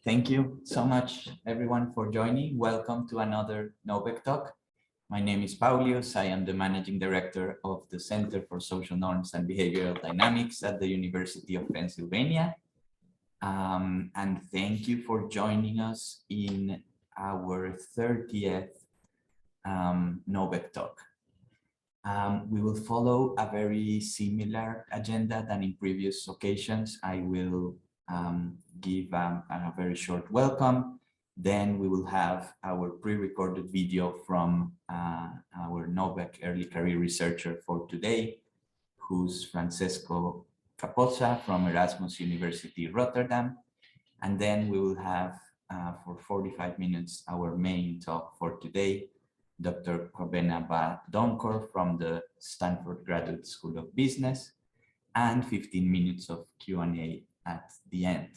Thank you so much, everyone, for joining. Welcome to another NOBEC talk. My name is Paulius. I am the Managing Director of the Center for Social Norms and Behavioral Dynamics at the University of Pennsylvania. And thank you for joining us in our 30th NOBEC talk. We will follow a very similar agenda than in previous occasions. I will give a very short welcome. Then we will have our pre-recorded video from our NOBEC early career researcher for today, who's Francesco Capozza from Erasmus University Rotterdam. And then we will have for 45 minutes our main talk for today, Dr. Kwabena Baah Donkor from the Stanford Graduate School of Business, and 15 minutes of Q&A at the end.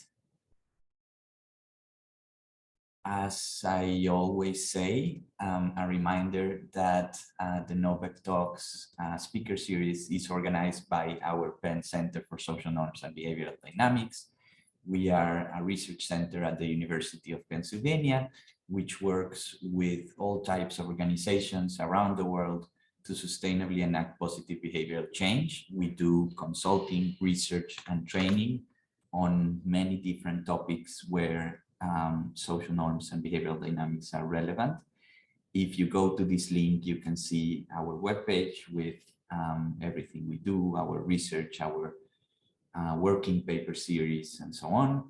As I always say, a reminder that the NOBEC Talks speaker series is organized by our Penn Center for Social Norms and Behavioral Dynamics. We are a research center at the University of Pennsylvania, which works with all types of organizations around the world to sustainably enact positive behavioral change. We do consulting, research, and training on many different topics where social norms and behavioral dynamics are relevant. If you go to this link, you can see our webpage with everything we do, our research, our working paper series, and so on.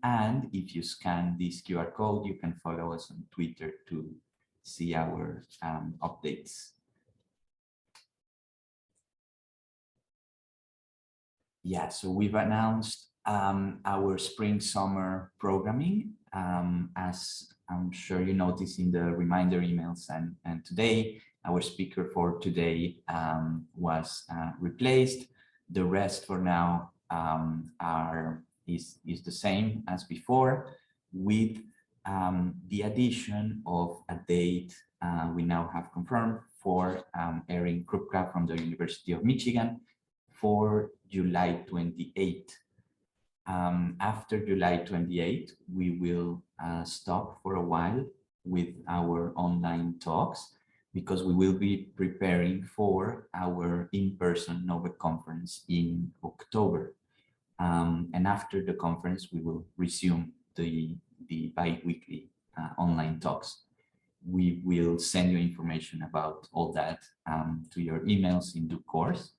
And if you scan this QR code, you can follow us on Twitter to see our updates. Yeah, so we've announced our spring-summer programming, as I'm sure you noticed in the reminder emails, and today our speaker for today was replaced. The rest for now is the same as before, with the addition of a date we now have confirmed for Erin Krupka from the University of Michigan for July 28. After July 28, we will stop for a while with our online talks because we will be preparing for our in-person NOBEC conference in October. And after the conference, we will resume the bi-weekly online talks. We will send you information about all that to your emails in due course.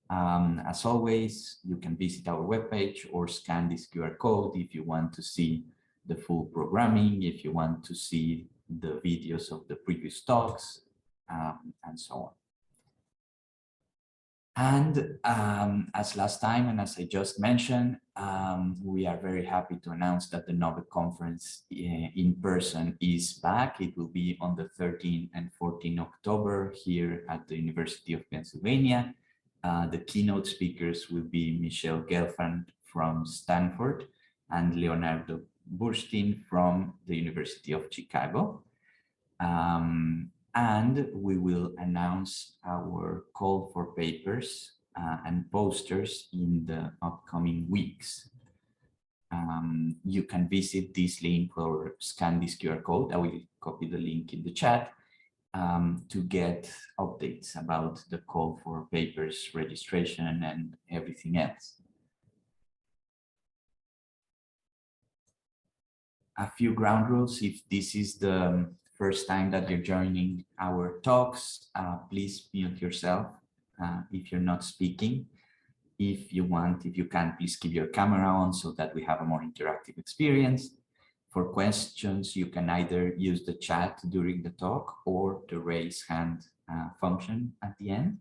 As always, you can visit our webpage or scan this QR code if you want to see the full programming, if you want to see the videos of the previous talks, and so on. And as last time, and as I just mentioned, we are very happy to announce that the NOBEC conference in person is back. It will be on the 13th and 14th October here at the University of Pennsylvania. The keynote speakers will be Michelle Gelfand from Stanford and Leonardo Burstein from the University of Chicago. And we will announce our call for papers and posters in the upcoming weeks. You can visit this link or scan this QR code. I will copy the link in the chat to get updates about the call for papers, registration, and everything else. A few ground rules. If this is the first time that you're joining our talks, please mute yourself if you're not speaking. If you can, please keep your camera on so that we have a more interactive experience. For questions, you can either use the chat during the talk or the raise hand function at the end.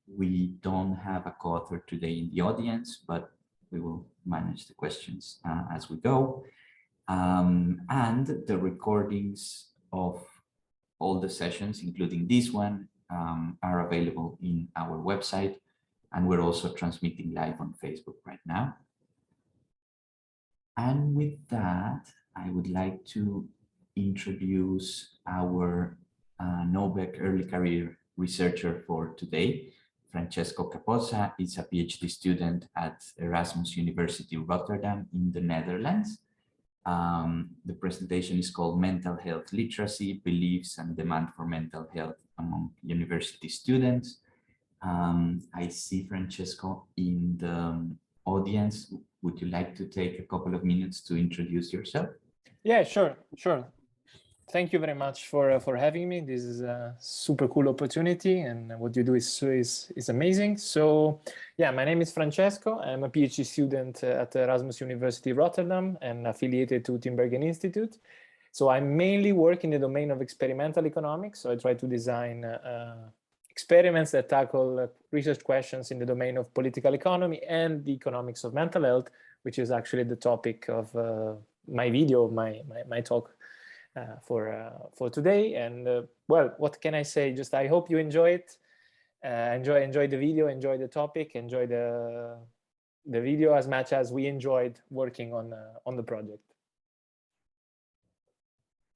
We don't have a co-author today in the audience, but we will manage the questions as we go. And the recordings of all the sessions, including this one, are available in our website, and we're also transmitting live on Facebook right now. And with that, I would like to introduce our NOBEC early career researcher for today. Francesco Capozza is a PhD student at Erasmus University Rotterdam in the Netherlands. The presentation is called Mental Health Literacy, Beliefs and Demand for Mental Health Among University Students. I see Francesco in the audience. Would you like to take a couple of minutes to introduce yourself? Yeah, sure. Thank you very much for having me. This is a super cool opportunity, and what you do is amazing. So, yeah, my name is Francesco. I'm a PhD student at Erasmus University Rotterdam and affiliated to Tinbergen Institute. So I mainly work in the domain of experimental economics. So I try to design experiments that tackle research questions in the domain of political economy and the economics of mental health, which is actually the topic of my video, my talk for today. And well, what can I say? Just I hope you enjoy it. Enjoy the video, enjoy the topic, enjoy the video as much as we enjoyed working on the project.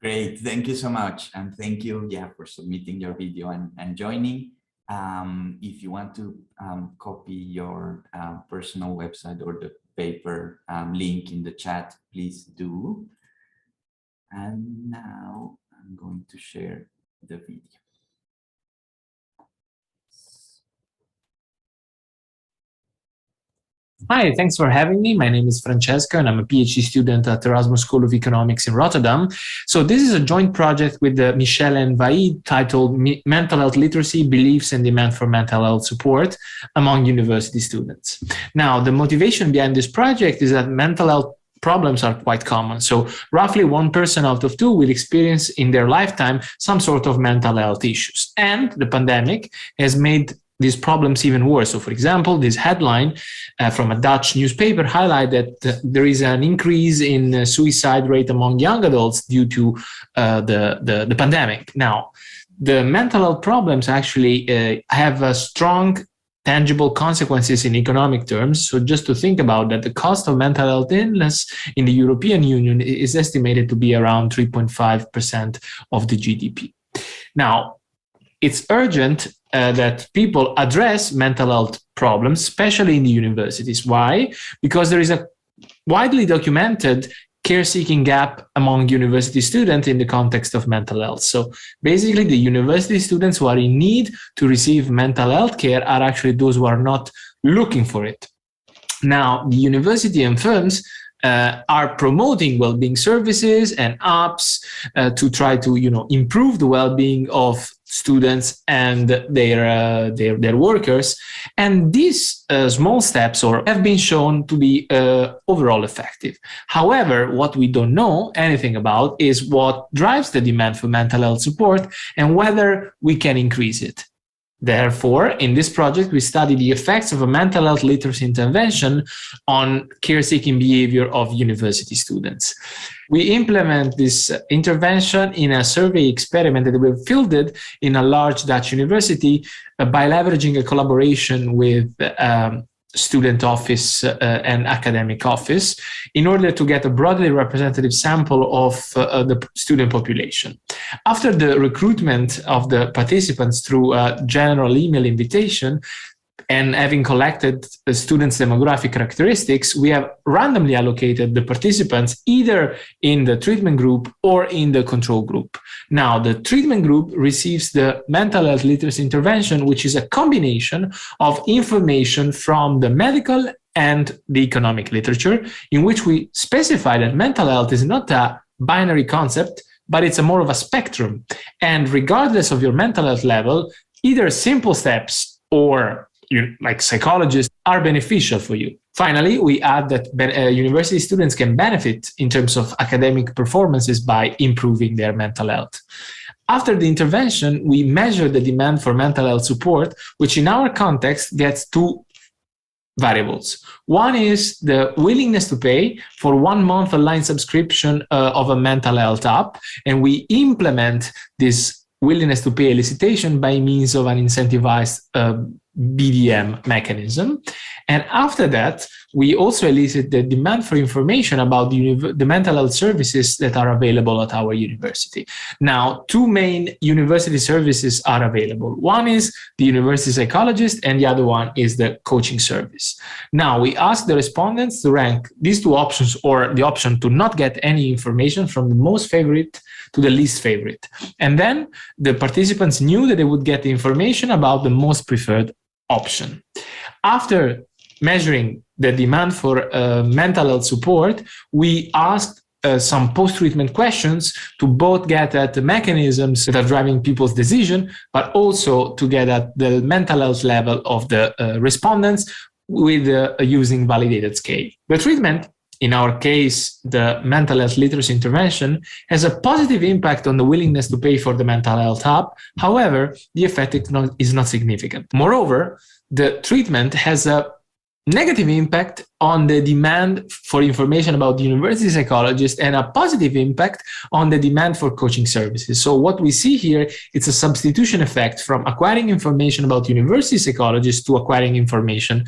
Great, thank you so much, and thank you, for submitting your video and joining. If you want to copy your personal website or the paper link in the chat, please do. And now I'm going to share the video. Hi, thanks for having me. My name is Francesco and I'm a PhD student at Erasmus School of Economics in Rotterdam. So this is a joint project with Michelle and Vaid titled Mental Health Literacy, Beliefs and Demand for Mental Health Support Among University Students. Now, the motivation behind this project is that mental health problems are quite common. So roughly 1 person out of 2 will experience in their lifetime some sort of mental health issues. And the pandemic has made these problems even worse. So for example, this headline from a Dutch newspaper highlight that there is an increase in suicide rate among young adults due to the pandemic. Now, the mental health problems actually have a strong tangible consequences in economic terms. So just to think about that, the cost of mental health illness in the European Union is estimated to be around 3.5% of the GDP. Now, it's urgent that people address mental health problems, especially in the universities. Why? Because there is a widely documented care-seeking gap among university students in the context of mental health. So basically, the university students who are in need to receive mental health care are actually those who are not looking for it. Now, the university and firms are promoting well-being services and apps to try to, improve the well-being of students and their workers, and these small steps have been shown to be overall effective. However, what we don't know anything about is what drives the demand for mental health support and whether we can increase it. Therefore, in this project, we study the effects of a mental health literacy intervention on care-seeking behavior of university students. We implement this intervention in a survey experiment that we fielded in a large Dutch university by leveraging a collaboration with student office and academic office in order to get a broadly representative sample of the student population. After the recruitment of the participants through a general email invitation and having collected the students' demographic characteristics, we have randomly allocated the participants either in the treatment group or in the control group. Now, the treatment group receives the mental health literacy intervention, which is a combination of information from the medical and the economic literature, in which we specify that mental health is not a binary concept, but it's more of a spectrum. And regardless of your mental health level, either simple steps or like psychologists are beneficial for you. Finally, we add that university students can benefit in terms of academic performances by improving their mental health. After the intervention, we measure the demand for mental health support, which in our context gets 2 variables. One is the willingness to pay for 1 month online subscription of a mental health app, and we implement this willingness to pay elicitation by means of an incentivized BDM mechanism. And after that, we also elicit the demand for information about the mental health services that are available at our university. Now, two main university services are available. One is the university psychologist, and the other one is the coaching service. Now, we ask the respondents to rank these two options, or the option to not get any information, from the most favorite to the least favorite. And then the participants knew that they would get the information about the most preferred option. After measuring the demand for mental health support, we asked some post-treatment questions to both get at the mechanisms that are driving people's decision, but also to get at the mental health level of the respondents with using validated scale. The treatment, in our case, the mental health literacy intervention, has a positive impact on the willingness to pay for the mental health hub. However, the effect is not significant. Moreover, the treatment has a negative impact on the demand for information about the university psychologist, and a positive impact on the demand for coaching services. So what we see here, it's a substitution effect from acquiring information about university psychologists to acquiring information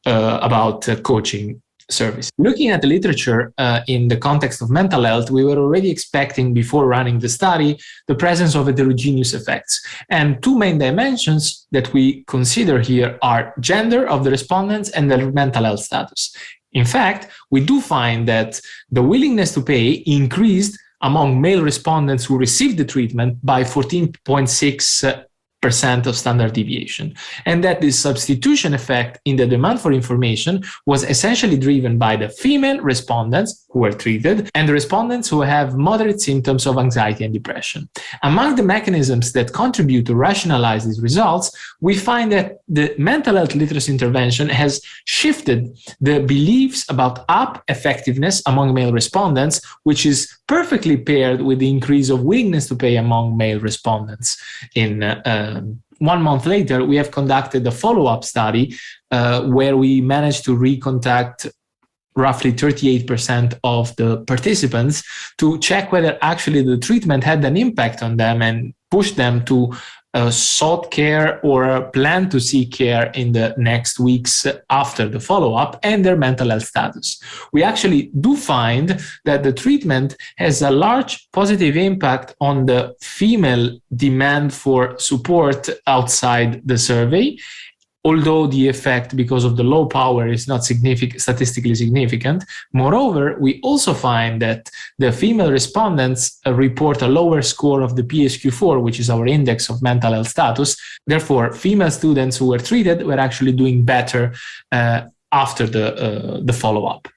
about coaching service. Looking at the literature in the context of mental health, we were already expecting, before running the study, the presence of heterogeneous effects. And two main dimensions that we consider here are gender of the respondents and their mental health status. In fact, we do find that the willingness to pay increased among male respondents who received the treatment by 14.6% of standard deviation, and that this substitution effect in the demand for information was essentially driven by the female respondents who were treated and the respondents who have moderate symptoms of anxiety and depression. Among the mechanisms that contribute to rationalize these results, we find that the mental health literacy intervention has shifted the beliefs about app effectiveness among male respondents, which is perfectly paired with the increase of willingness to pay among male respondents. In 1 month later, we have conducted a follow-up study where we managed to recontact roughly 38% of the participants to check whether actually the treatment had an impact on them and pushed them to sought care or plan to seek care in the next weeks after the follow-up, and their mental health status. We actually do find that the treatment has a large positive impact on the female demand for support outside the survey, although the effect, because of the low power, is not statistically significant. Moreover, we also find that the female respondents report a lower score of the PHQ-4, which is our index of mental health status. Therefore, female students who were treated were actually doing better after the follow-up.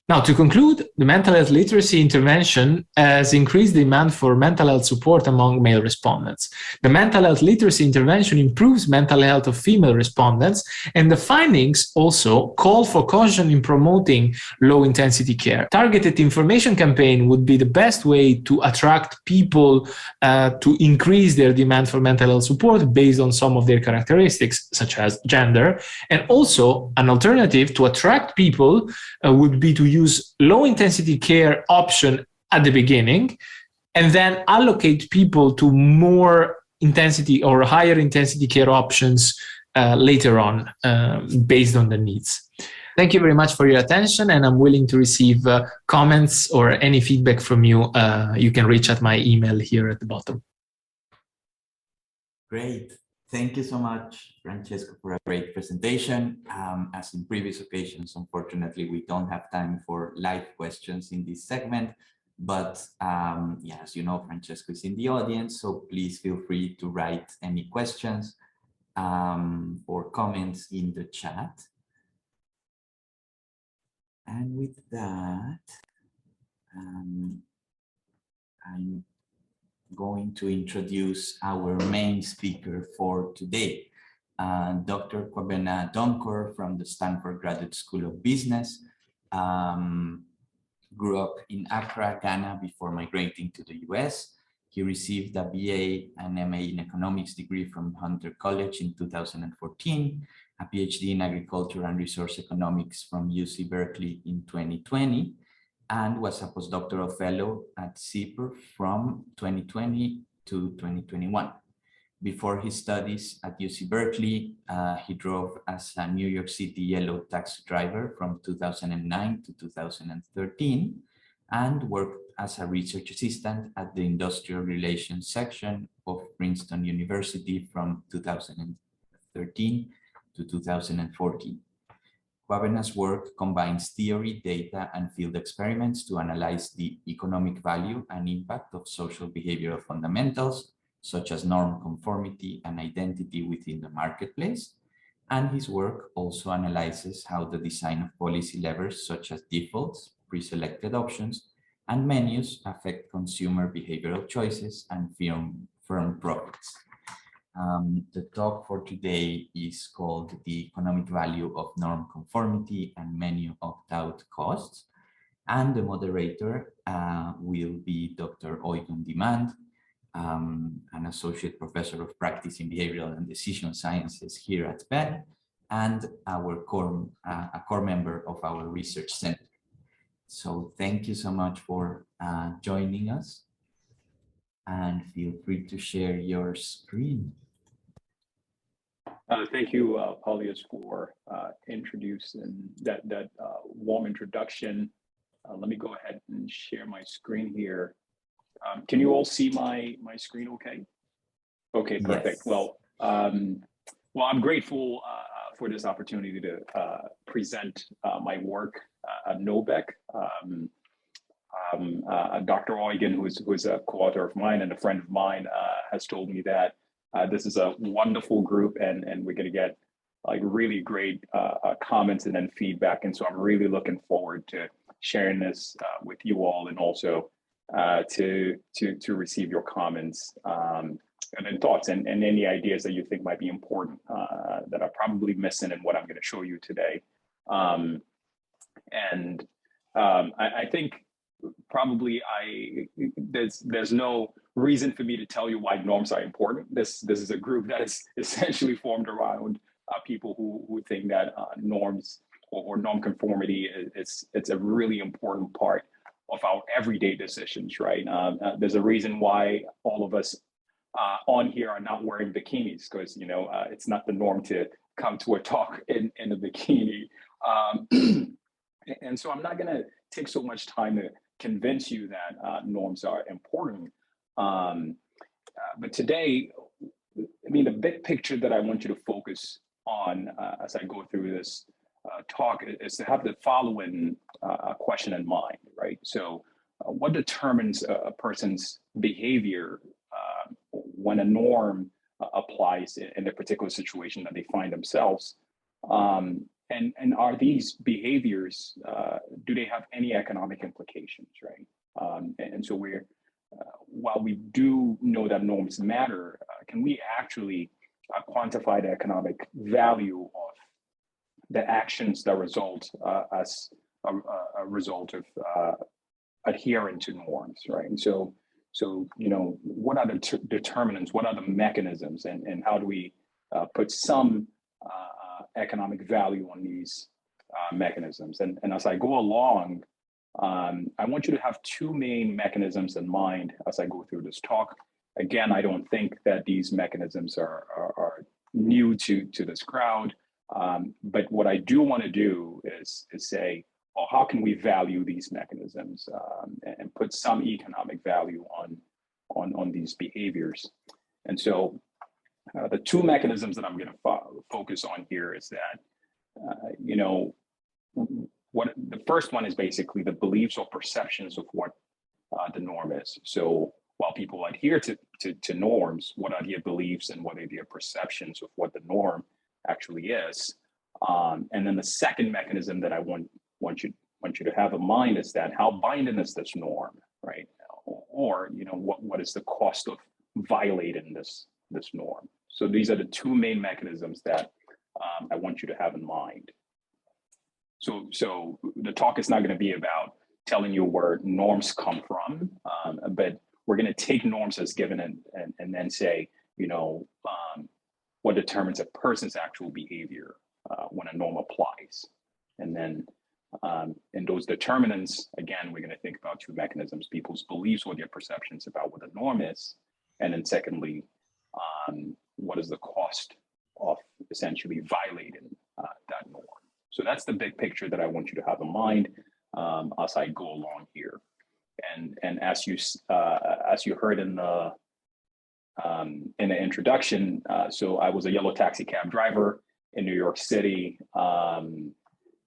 Now, to conclude, the mental health literacy intervention has increased demand for mental health support among male respondents. The mental health literacy intervention improves mental health of female respondents, and the findings also call for caution in promoting low-intensity care. Targeted information campaign would be the best way to attract people to increase their demand for mental health support based on some of their characteristics, such as gender. And also, an alternative to attract people would be to use low-intensity care option at the beginning, and then allocate people to more intensity or higher intensity care options later on, based on the needs. Thank you very much for your attention, and I'm willing to receive comments or any feedback from you. You can reach at my email here at the bottom. Great. Thank you so much, Francesco, for a great presentation. As in previous occasions, unfortunately, we don't have time for live questions in this segment, but yeah, as you know, Francesco is in the audience, so please feel free to write any questions or comments in the chat. And with that, I'm going to introduce our main speaker for today, Dr. Kwabena Donkor from the Stanford Graduate School of Business. Grew up in Accra, Ghana before migrating to the US. He received a BA and MA in economics degree from Hunter College in 2014, a PhD in agriculture and resource economics from UC Berkeley in 2020, and was a postdoctoral fellow at CIPR from 2020 to 2021. Before his studies at UC Berkeley, he drove as a New York City Yellow taxi driver from 2009 to 2013 and worked as a research assistant at the Industrial Relations section of Princeton University from 2013 to 2014. Kwabena's work combines theory, data, and field experiments to analyze the economic value and impact of social behavioral fundamentals, such as norm conformity and identity within the marketplace. And his work also analyzes how the design of policy levers, such as defaults, pre-selected options, and menus affect consumer behavioral choices and firm profits. The talk for today is called The Economic Value of Norm Conformity and Menu Opt-out Costs. And the moderator will be Dr. Eugen Demand, an associate professor of practice in behavioral and decision sciences here at Baah, and a core member of our research center. So thank you so much for joining us, and feel free to share your screen. Thank you, Paulius, for introducing that warm introduction. Let me go ahead and share my screen here. Can you all see my screen okay? Okay, perfect. Yes. Well, I'm grateful for this opportunity to present my work at NOBEC. Dr. Eugen, who's a co-author of mine and a friend of mine, has told me that this is a wonderful group, and we're going to get like really great comments and then feedback. And so I'm really looking forward to sharing this with you all, and also to receive your comments and then thoughts and any ideas that you think might be important that are probably missing in what I'm going to show you today. I think probably there's no reason for me to tell you why norms are important. This is a group that is essentially formed around people who think that norms or norm conformity it's a really important part of our everyday decisions, right? There's a reason why all of us on here are not wearing bikinis, because it's not the norm to come to a talk in a bikini. And so I'm not going to take so much time to convince you that norms are important. But today, I mean, the big picture that I want you to focus on as I go through this talk is to have the following question in mind, right? So what determines a person's behavior when a norm applies in a particular situation that they find themselves? And are these behaviors, do they have any economic implications, right? And so while we do know that norms matter, can we actually quantify the economic value of the actions that result as a result of adhering to norms, right? And so what are the determinants? What are the mechanisms, and how do we put some economic value on these mechanisms? And as I go along, I want you to have two main mechanisms in mind as I go through this talk. Again, I don't think that these mechanisms are new to this crowd, but what I do want to do is say, well, how can we value these mechanisms and put some economic value on these behaviors? And so the two mechanisms that I'm going to focus on here is that, what the first one is basically the beliefs or perceptions of what the norm is. So while people adhere to norms, what are their beliefs and what are their perceptions of what the norm actually is? And then the second mechanism that I want you to have in mind is that how binding is this norm, right? Or what is the cost of violating this norm? So these are the two main mechanisms that I want you to have in mind. So the talk is not going to be about telling you where norms come from, but we're going to take norms as given and then say, what determines a person's actual behavior when a norm applies. And then in those determinants, again, we're going to think about two mechanisms: people's beliefs or their perceptions about what the norm is. And then secondly, what is the cost of essentially violating that norm. So that's the big picture that I want you to have in mind as I go along here. And as you heard in the introduction, so I was a yellow taxi cab driver in New York City.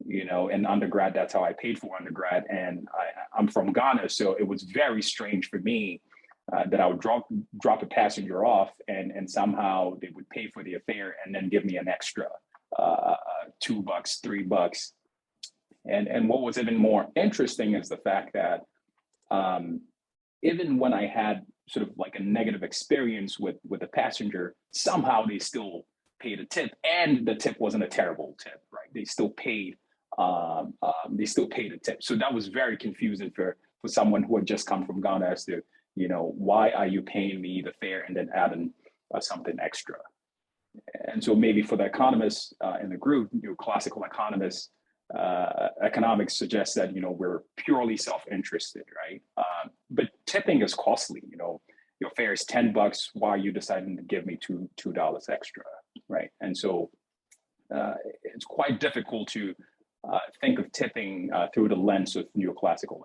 You know, in undergrad, that's how I paid for undergrad. And I'm from Ghana, so it was very strange for me that I would drop a passenger off and somehow they would pay for the fare and then give me an extra $2, $3. And what was even more interesting is the fact that even when I had sort of like a negative experience with a passenger, somehow they still paid a tip, and the tip wasn't a terrible tip, right? They still paid a tip. So that was very confusing for someone who had just come from Ghana as to, you know, why are you paying me the fare and then adding something extra? And so maybe for the economists in the group, you know, classical economists, economics suggests that, you know, we're purely self-interested, right? But tipping is costly. You know, your fare is $10. Why are you deciding to give me $2 extra, right? And so it's quite difficult to think of tipping through the lens of neoclassical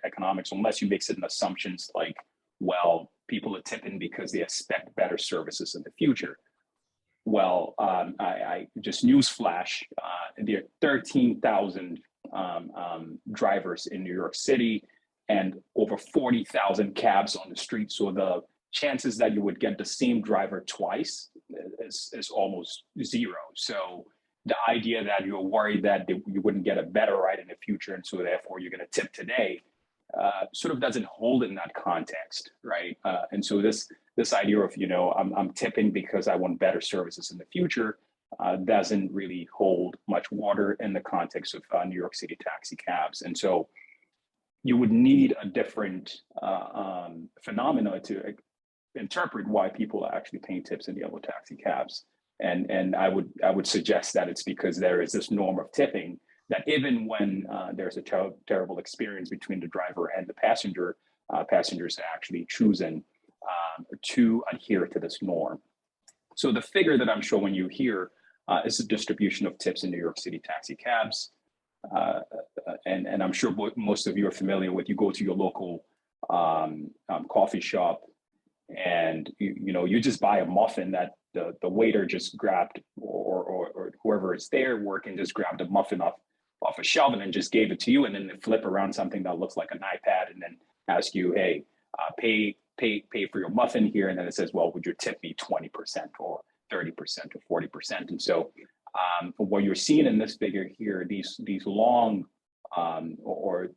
economics, unless you make certain assumptions like, well, people are tipping because they expect better services in the future. Well, I just newsflash, there are 13,000 drivers in New York City and over 40,000 cabs on the street. So the chances that you would get the same driver twice is almost zero. So the idea that you're worried that you wouldn't get a better ride in the future, and so therefore you're going to tip today, sort of doesn't hold in that context, right? And so this idea of, you know, I'm tipping because I want better services in the future doesn't really hold much water in the context of New York City taxi cabs. And so you would need a different phenomena to interpret why people are actually paying tips in yellow taxi cabs. And I would suggest that it's because there is this norm of tipping that even when there's a terrible experience between the driver and the passenger, passengers are actually choosing to adhere to this norm. So the figure that I'm showing you here is the distribution of tips in New York City taxi cabs. And I'm sure most of you are familiar with, you go to your local coffee shop and you just buy a muffin that the waiter just grabbed, or whoever is there working just grabbed a muffin off a shelf and then just gave it to you, and then they flip around something that looks like an iPad and then ask you, hey, pay for your muffin here, and then it says, well, would you tip me 20% or 30% or 40%? And so what you're seeing in this figure here, these long or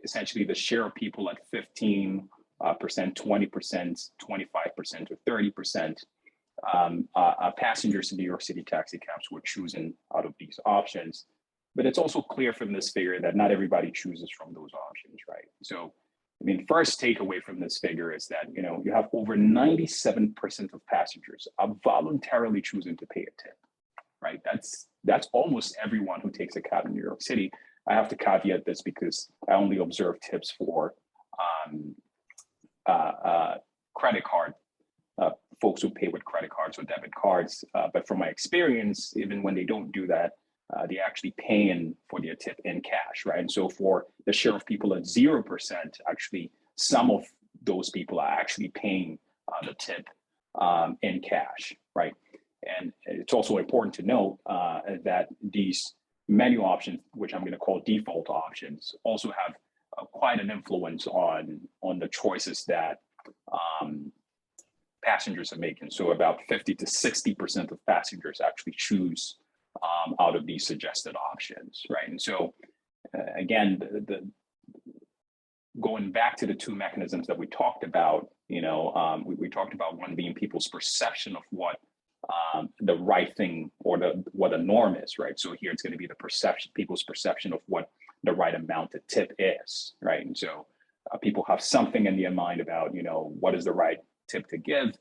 essentially the share of people at 15%, 20%, 25%, or 30%. Passengers in New York City taxi cabs were choosing out of these options. But it's also clear from this figure that not everybody chooses from those options, right? So, I mean, first takeaway from this figure is that, you have over 97% of passengers are voluntarily choosing to pay a tip, right? That's almost everyone who takes a cab in New York City. I have to caveat this because I only observe tips for credit card folks who pay with credit cards or debit cards. But from my experience, even when they don't do that, they're actually paying for their tip in cash, right? And so for the share of people at 0%, actually, some of those people are actually paying the tip in cash, right? And it's also important to note that these menu options, which I'm going to call default options, also have quite an influence on the choices that passengers are making. So about 50 to 60% of passengers actually choose out of these suggested options, right? And so again, going back to the two mechanisms that we talked about, we talked about one being people's perception of what the right thing or what a norm is, right? So here it's going to be people's perception of what the right amount to tip is, right? And so people have something in their mind about, what is the right tip to give.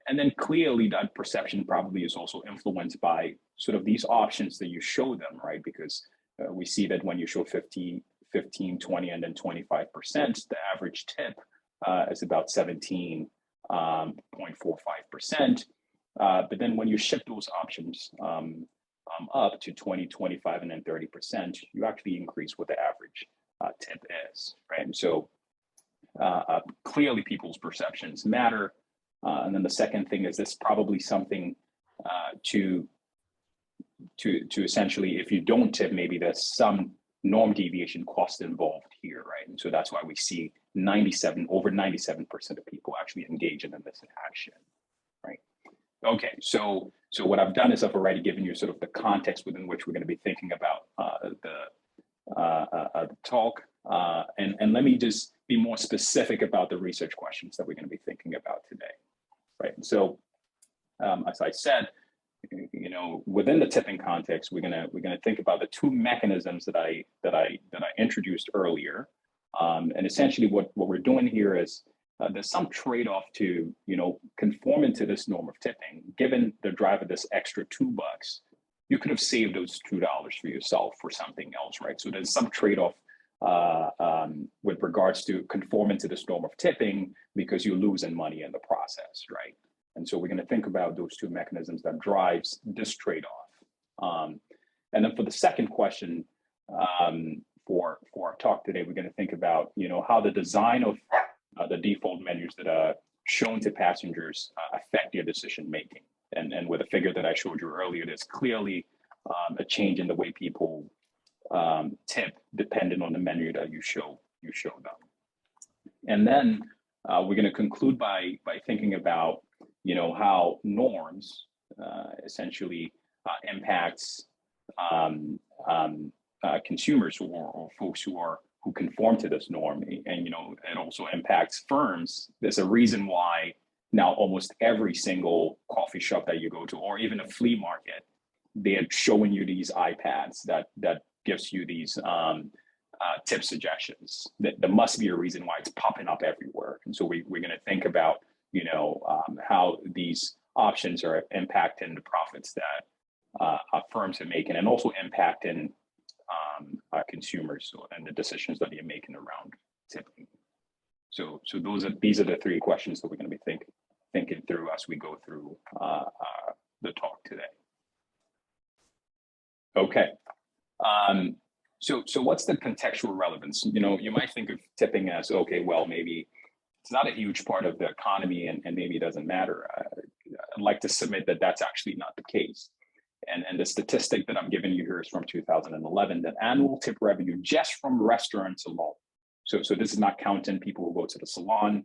And then clearly that perception probably is also influenced by sort of these options that you show them, right? Because we see that when you show 15, 20, and then 25%, the average tip is about 17 0.45%. But then when you shift those options up to 20, 25, and then 30%, you actually increase what the average tip is, right? And so clearly people's perceptions matter. And then the second thing is this probably something to essentially, if you don't tip, maybe there's some norm deviation cost involved here, right? And so that's why we see over 97% of people actually engage in this action, right? Okay, so what I've done is I've already given you sort of the context within which we're going to be thinking about the talk, and let me just be more specific about the research questions that we're going to be thinking about today, right? And so, as I said, you know, within the tipping context, we're gonna think about the two mechanisms that I introduced earlier, and essentially what we're doing here is there's some trade-off to, you know, conforming to this norm of tipping. Given the drive of this extra $2, you could have saved those $2 for yourself for something else, right? So there's some trade-off with regards to conforming to this norm of tipping because you're losing money in the process, right? And so we're going to think about those two mechanisms that drives this trade-off. And then for the second question, for our talk today, we're going to think about, you know, how the design of the default menus that are shown to passengers affect your decision making. And with a figure that I showed you earlier, there's clearly a change in the way people tip depending on the menu that you show them. And then we're going to conclude by thinking about, you know, how norms essentially impacts consumers or folks who conform to this norm, and you know, it also impacts firms. There's a reason why now almost every single coffee shop that you go to, or even a flea market, they're showing you these iPads that gives you these tip suggestions. There must be a reason why it's popping up everywhere, and so we're going to think about, you know, how these options are impacting the profits that firms are making, and also impacting consumers and the decisions that they're making around tipping. So these are the three questions that we're going to be thinking through as we go through the talk today. Okay. So what's the contextual relevance? You know, you might think of tipping as, okay, well, maybe it's not a huge part of the economy and maybe it doesn't matter. I'd like to submit that that's actually not the case. And the statistic that I'm giving you here is from 2011, that annual tip revenue just from restaurants alone. So this is not counting people who go to the salon,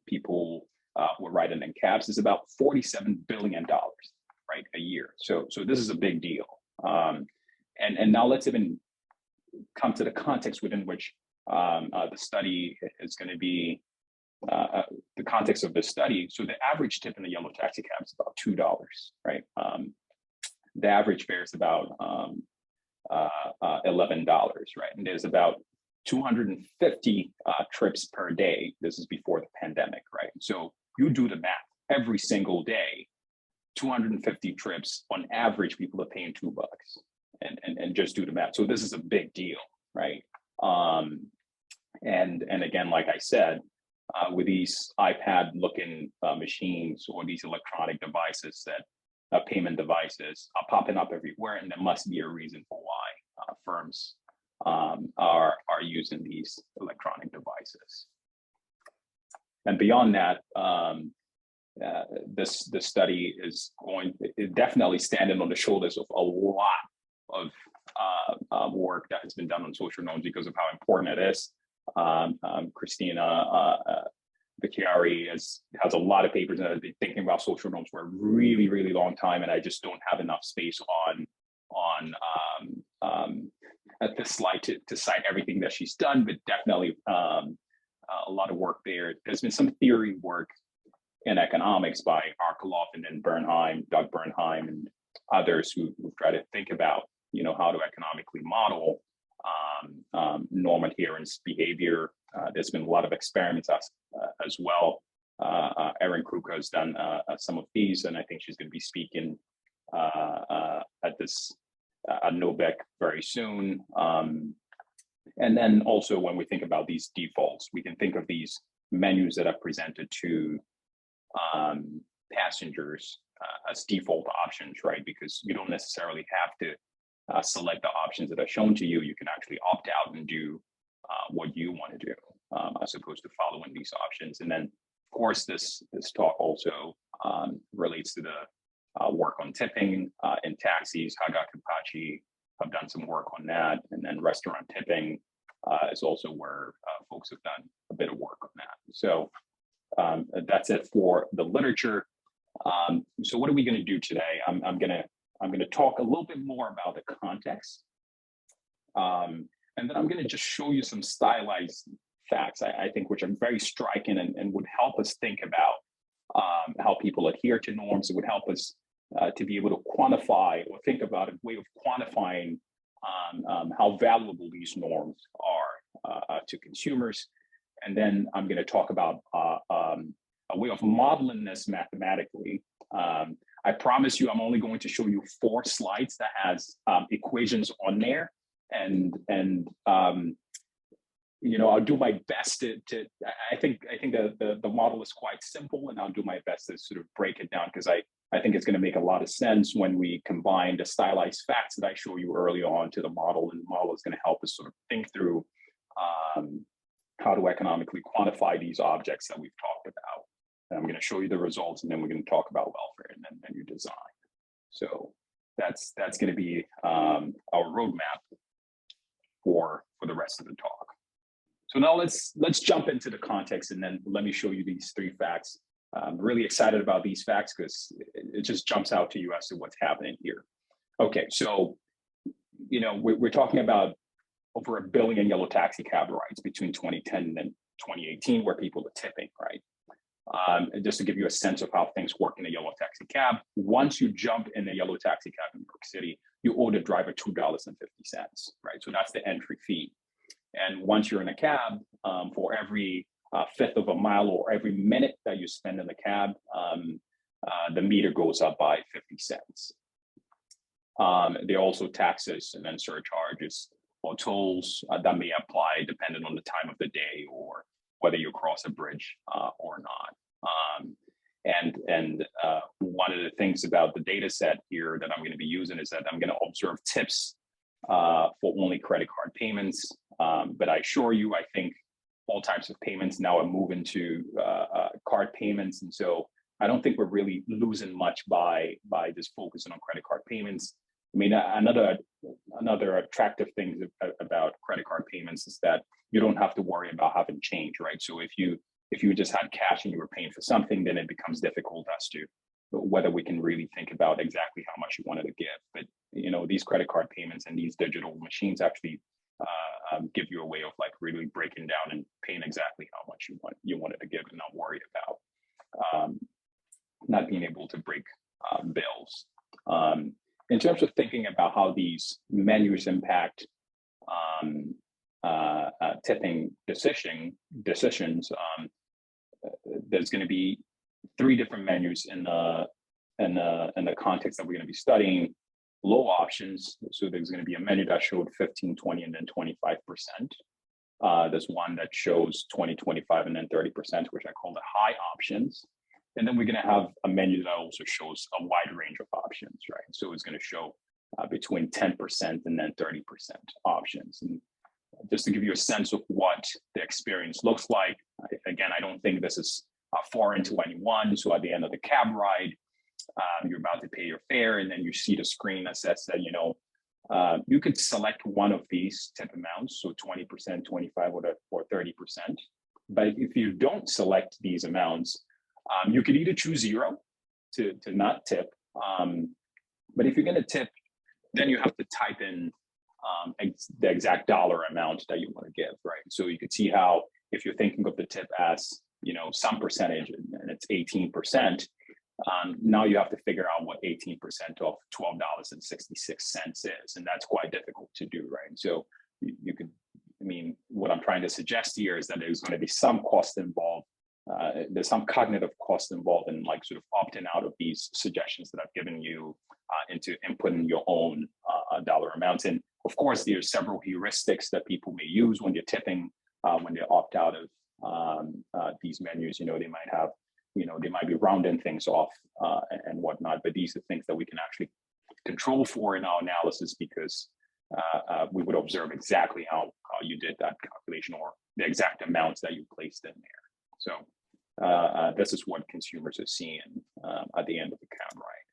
people who are riding in cabs, is about $47 billion, right, a year. So this is a big deal. And now let's even come to the context within which the study is going to be, the context of this study. So the average tip in the yellow taxi cab is about $2, right? The average fare is about $11, right? And there's about 250 trips per day. This is before the pandemic, right? So you do the math. Every single day, 250 trips on average, people are paying $2, and just do the math. So this is a big deal, right? And again, like I said, with these iPad-looking machines or these electronic devices that payment devices are popping up everywhere, and there must be a reason for why firms are using these electronic devices. And beyond that, this study is definitely standing on the shoulders of a lot of work that has been done on social norms because of how important it is. Christina Becchiari has a lot of papers and I've been thinking about social norms for a really, really long time, and I just don't have enough space on at this slide to cite everything that she's done, but definitely a lot of work there. There's been some theory work in economics by Arkeloff and then Doug Bernheim, and others who've tried to think about, you know, how to economically model norm adherence behavior. There's been a lot of experiments as well. Erin Kruka has done some of these, and I think she's going to be speaking at NOBEC very soon. And then also when we think about these defaults, we can think of these menus that are presented to passengers as default options, right? Because you don't necessarily have to select the options that are shown to you. You can actually opt out and do what you want to do, as opposed to following these options. And then, of course, this talk also relates to the work on tipping in taxis. Haga Kapachi have done some work on that, and then restaurant tipping is also where folks have done a bit of work on that. So that's it for the literature. So what are we going to do today? I'm going to talk a little bit more about the context, and then I'm going to just show you some stylized facts, I think, which are very striking and would help us think about how people adhere to norms. It would help us to be able to quantify or think about a way of quantifying how valuable these norms are to consumers. And then I'm going to talk about a way of modeling this mathematically. I promise you, I'm only going to show you 4 slides that has equations on there, and you know, I'll do my best to I think the model is quite simple, and I'll do my best to sort of break it down, because I think it's going to make a lot of sense when we combine the stylized facts that I show you early on to the model, and the model is going to help us sort of think through how to economically quantify these objects that we've talked about. And I'm going to show you the results, and then we're going to talk about welfare and then menu design. So that's going to be our roadmap for the rest of the talk. So now let's jump into the context, and then let me show you these 3 facts. I'm really excited about these facts because it just jumps out to you as to what's happening here. Okay, so you know, we're talking about over 1 billion yellow taxi cab rides between 2010 and 2018 where people are tipping, right? And just to give you a sense of how things work in a yellow taxi cab, once you jump in a yellow taxi cab in New York City, you owe the driver $2.50, right? So that's the entry fee. And once you're in a cab, for every 1/5 of a mile or every minute that you spend in the cab, the meter goes up by 50 cents. There are also taxes and then surcharges or tolls that may apply depending on the time of the day or whether you cross a bridge or not. And one of the things about the data set here that I'm going to be using is that I'm going to observe tips for only credit card payments. But I assure you, I think all types of payments now are moving to card payments. And so I don't think we're really losing much by just focusing on credit card payments. I mean, another attractive thing about credit card payments is that you don't have to worry about having change, right? So if you just had cash and you were paying for something, then it becomes difficult as to whether we can really think about exactly how much you wanted to give. But you know, these credit card payments and these digital machines actually give you a way of like really breaking down and paying exactly how much you wanted to give and not worry about not being able to break bills. In terms of thinking about how these menus impact tipping decisions, there's going to be 3 different menus in the context that we're going to be studying. Low options, so there's going to be a menu that showed 15, 20, and then 25%. There's one that shows 20, 25, and then 30%, which I call the high options. And then we're going to have a menu that also shows a wide range of options, right? So it's going to show between 10% and then 30% options. And just to give you a sense of what the experience looks like, again, I don't think this is foreign to anyone. So at the end of the cab ride, you're about to pay your fare, and then you see the screen that says that, you know, you could select one of these tip amounts, so 20%, 25, or 30%. But if you don't select these amounts, you could either choose 0 to not tip. But if you're going to tip, then you have to type in the exact dollar amount that you want to give, right? So you could see how if you're thinking of the tip as, you know, some percentage and it's 18%, now you have to figure out what 18% of $12.66 is, and that's quite difficult to do, right? So you could, I mean, what I'm trying to suggest here is that there's going to be some cost involved. There's some cognitive cost involved in like sort of opting out of these suggestions that I've given you into inputting your own dollar amounts. And of course, there's several heuristics that people may use when you're tipping, when they opt out of these menus. You know, they might have they might be rounding things off and whatnot, but these are things that we can actually control for in our analysis because we would observe exactly how you did that calculation or the exact amounts that you placed in there. So this is what consumers are seeing at the end of the count, right?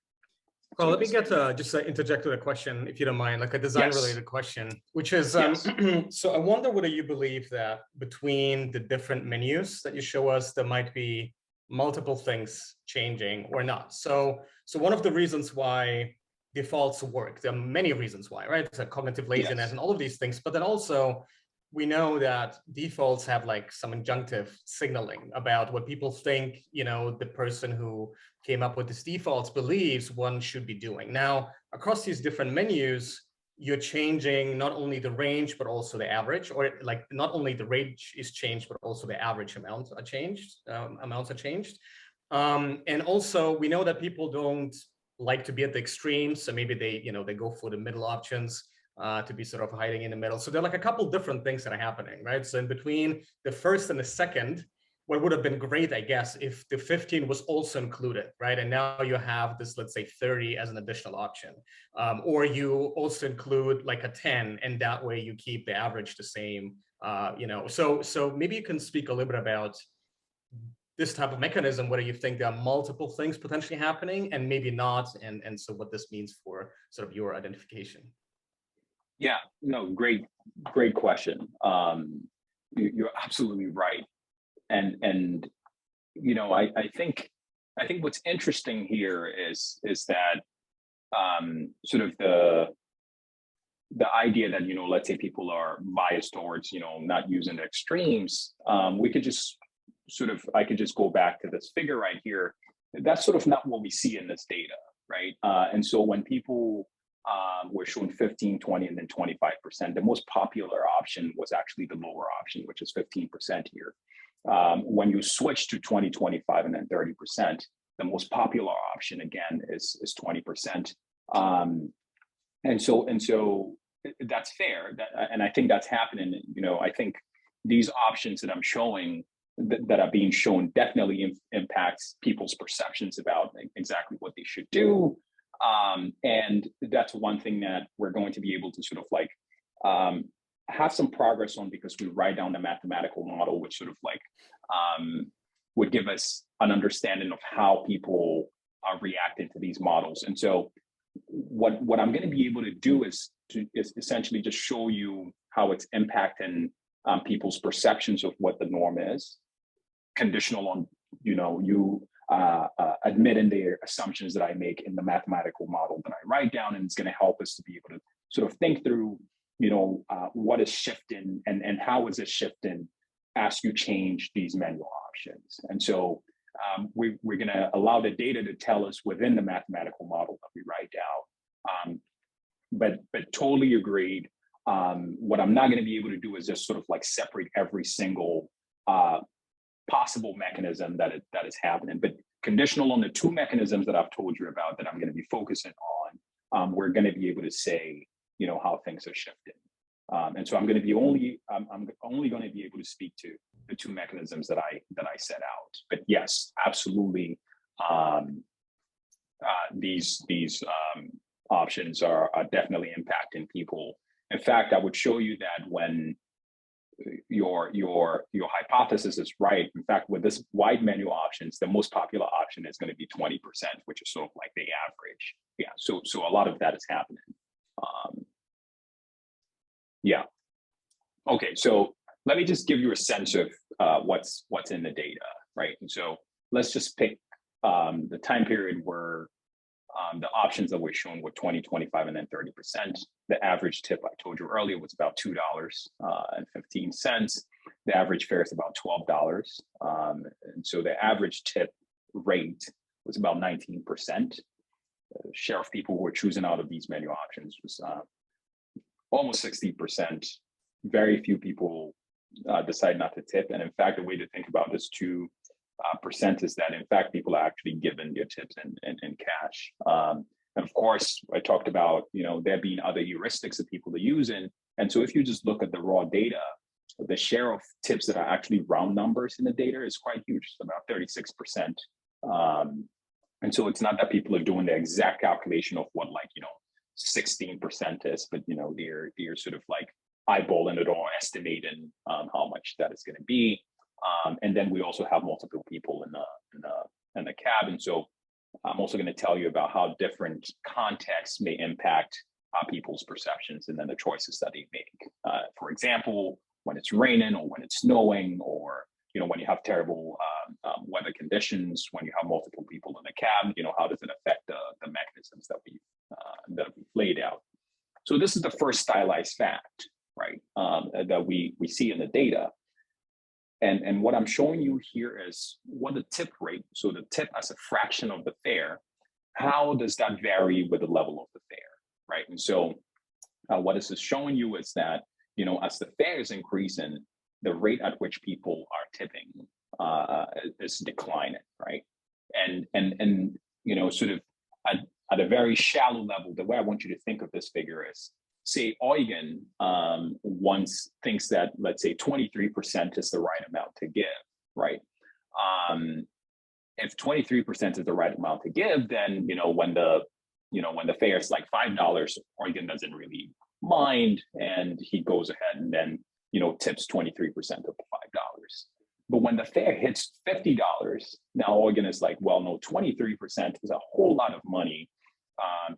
Well, So let me get just interject with a question, if you don't mind, like a design-related question, which is, so I wonder whether you believe that between the different menus that you show us, there might be multiple things changing or not. So one of the reasons why defaults work, there are many reasons why, right? It's a cognitive laziness and all of these things, but then also we know that defaults have like some injunctive signaling about what people think, the person who came up with these defaults believes one should be doing. Now, across these different menus, you're changing not only the range, but also the average, or like not only the range is changed, but also the average amounts are changed. And also we know that people don't like to be at the extremes. So maybe they go for the middle options to be sort of hiding in the middle. So there are like a couple different things that are happening, right? So in between the first and the second, what would have been great, I guess, if the 15 was also included, right? And now you have this, let's say 30 as an additional option. Or you also include like a 10, and that way you keep the average the same, So maybe you can speak a little bit about this type of mechanism, whether you think there are multiple things potentially happening and maybe not, and so what this means for sort of your identification. Yeah, no, great question. You're absolutely right. And I think what's interesting here is that sort of the idea that let's say people are biased towards not using the extremes. We could just I could just go back to this figure right here. That's sort of not what we see in this data, right? And so when people were shown 15, 20, and then 25%, the most popular option was actually the lower option, which is 15% here. When you switch to 20, 25, and then 30%, the most popular option again is 20%. And so that's fair. And I think that's happening. I think these options that I'm showing that are being shown definitely impacts people's perceptions about exactly what they should do. And that's one thing that we're going to be able to sort of like have some progress on, because we write down the mathematical model, which sort of like would give us an understanding of how people are reacting to these models. And so what I'm going to be able to do is essentially just show you how it's impacting people's perceptions of what the norm is, conditional on you admitting the assumptions that I make in the mathematical model that I write down, and it's going to help us to be able to sort of think through what is shifting and how is it shifting as you change these menu options. And so we're going to allow the data to tell us within the mathematical model that we write down. But totally agreed. What I'm not going to be able to do is just sort of like separate every single possible mechanism that is happening. But conditional on the two mechanisms that I've told you about that I'm going to be focusing on, we're going to be able to say, how things are shifting. And so I'm going to be I'm only going to be able to speak to the two mechanisms that I set out. But yes, absolutely, these options are definitely impacting people. In fact, I would show you that when your hypothesis is right. In fact, with this wide menu options, the most popular option is going to be 20%, which is sort of like the average. Yeah. So a lot of that is happening. Yeah. Okay. So let me just give you a sense of what's in the data, right? And so let's just pick the time period where the options that were shown were 20, 25, and then 30%. The average tip I told you earlier was about $2.15. The average fare is about $12. And so the average tip rate was about 19%. The share of people who were choosing out of these menu options was almost 60%. Very few people decide not to tip. And in fact, the way to think about this 2% is that in fact, people are actually given their tips in cash. And of course, I talked about, there being other heuristics that people are using. And so if you just look at the raw data, the share of tips that are actually round numbers in the data is quite huge. It's about 36%. And so it's not that people are doing the exact calculation of what, like, 16% is, but, they're sort of like eyeballing it or estimating how much that is going to be. And then we also have multiple people in the cab. And so I'm also going to tell you about how different contexts may impact people's perceptions and then the choices that they make. For example, when it's raining or when it's snowing, or when you have terrible weather conditions, when you have multiple people in the cab, how does it affect the mechanisms that we've laid out? So this is the first stylized fact, right, that we see in the data. And what I'm showing you here is what the tip rate, so the tip as a fraction of the fare, how does that vary with the level of the fare, right? And so what this is showing you is that, as the fare is increasing, the rate at which people are tipping is declining, right? And sort of at a very shallow level, the way I want you to think of this figure is, say Eugen thinks that, let's say 23% is the right amount to give, right? If 23% is the right amount to give, then when the fare is like $5, Eugen doesn't really mind, and he goes ahead and then tips 23% of the $5. But when the fare hits $50, now Eugen is like, well, no, 23% is a whole lot of money.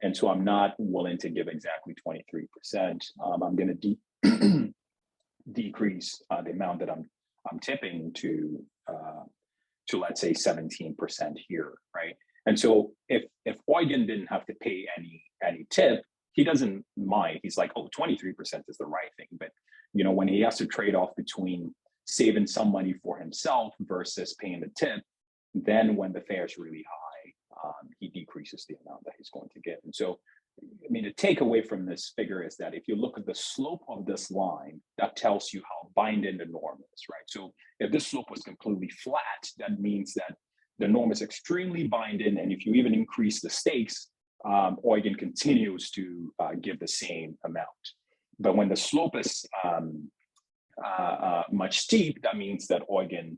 And so I'm not willing to give exactly 23%. I'm going to decrease the amount that I'm tipping to let's say 17% here, right? And so if Eugen didn't have to pay any tip, he doesn't mind. He's like, oh, 23% is the right thing. But when he has to trade off between saving some money for himself versus paying the tip, then when the fare is really high, he decreases the amount that he's going to give. And so, the takeaway from this figure is that if you look at the slope of this line, that tells you how binding the norm is, right? So if this slope was completely flat, that means that the norm is extremely binding. And if you even increase the stakes, Eugen continues to give the same amount. But when the slope is much steep, that means that Eugen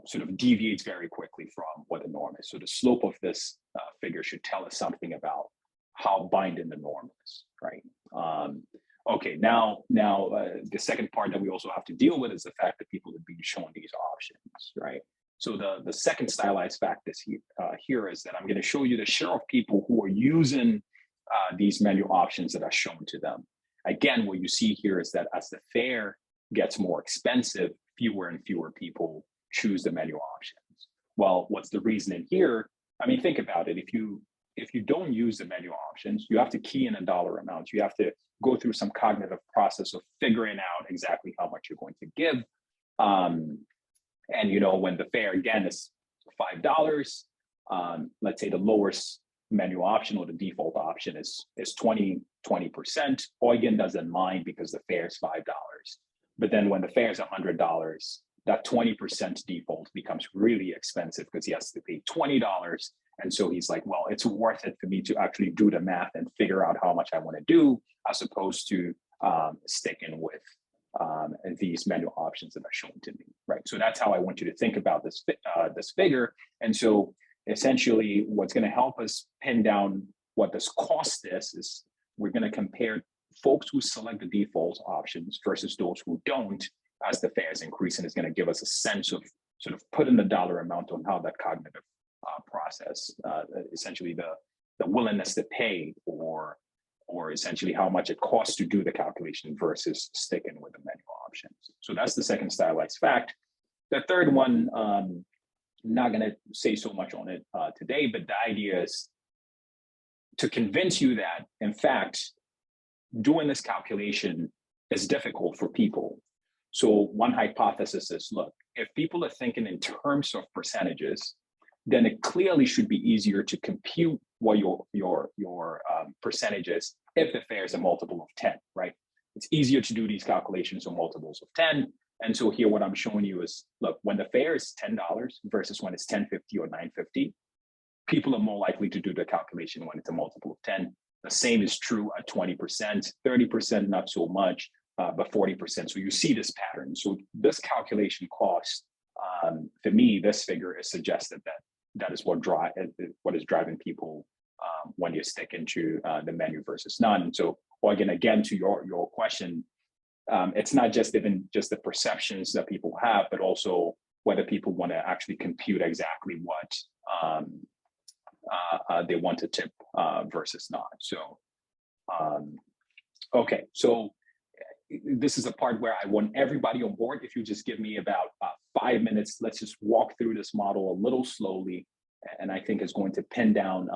sort of deviates very quickly from what the norm is. So the slope of this figure should tell us something about how binding the norm is, right? Okay, now the second part that we also have to deal with is the fact that people have been shown these options, right? So the second stylized fact is here is that I'm going to show you the share of people who are using these menu options that are shown to them. Again, what you see here is that as the fare gets more expensive, fewer and fewer people choose the menu options. Well, what's the reasoning here? Think about it. If you don't use the menu options, you have to key in a dollar amount. You have to go through some cognitive process of figuring out exactly how much you're going to give. And when the fare again is $5, let's say the lowest menu option or the default option is 20%. Eugen doesn't mind because the fare is $5. But then when the fare is $100, that 20% default becomes really expensive because he has to pay $20. And so he's like, well, it's worth it for me to actually do the math and figure out how much I want to do, as opposed to sticking with these menu options that are shown to me, right? So that's how I want you to think about this figure. And so essentially what's going to help us pin down what this cost is we're going to compare folks who select the default options versus those who don't as the fare is increasing. Is going to give us a sense of sort of putting the dollar amount on how that cognitive process, essentially the willingness to pay or essentially how much it costs to do the calculation versus sticking with the menu options. So that's the second stylized fact. The third one, I'm not going to say so much on it today, but the idea is to convince you that, in fact, doing this calculation is difficult for people. So one hypothesis is, look, if people are thinking in terms of percentages, then it clearly should be easier to compute what your percentage is if the fare is a multiple of 10, right? It's easier to do these calculations on multiples of 10. And so here what I'm showing you is, look, when the fare is $10 versus when it's $10.50 or $9.50, people are more likely to do the calculation when it's a multiple of 10. The same is true at 20%, 30%, not so much. but 40%. So you see this pattern. So this calculation cost, for me, this figure is suggested that is what is driving people when you stick into the menu versus none. And so, well, again, to your question, it's not just even just the perceptions that people have, but also whether people want to actually compute exactly what they want to tip versus not. So, okay, so this is a part where I want everybody on board. If you just give me about 5 minutes, let's just walk through this model a little slowly, and I think it's going to pin down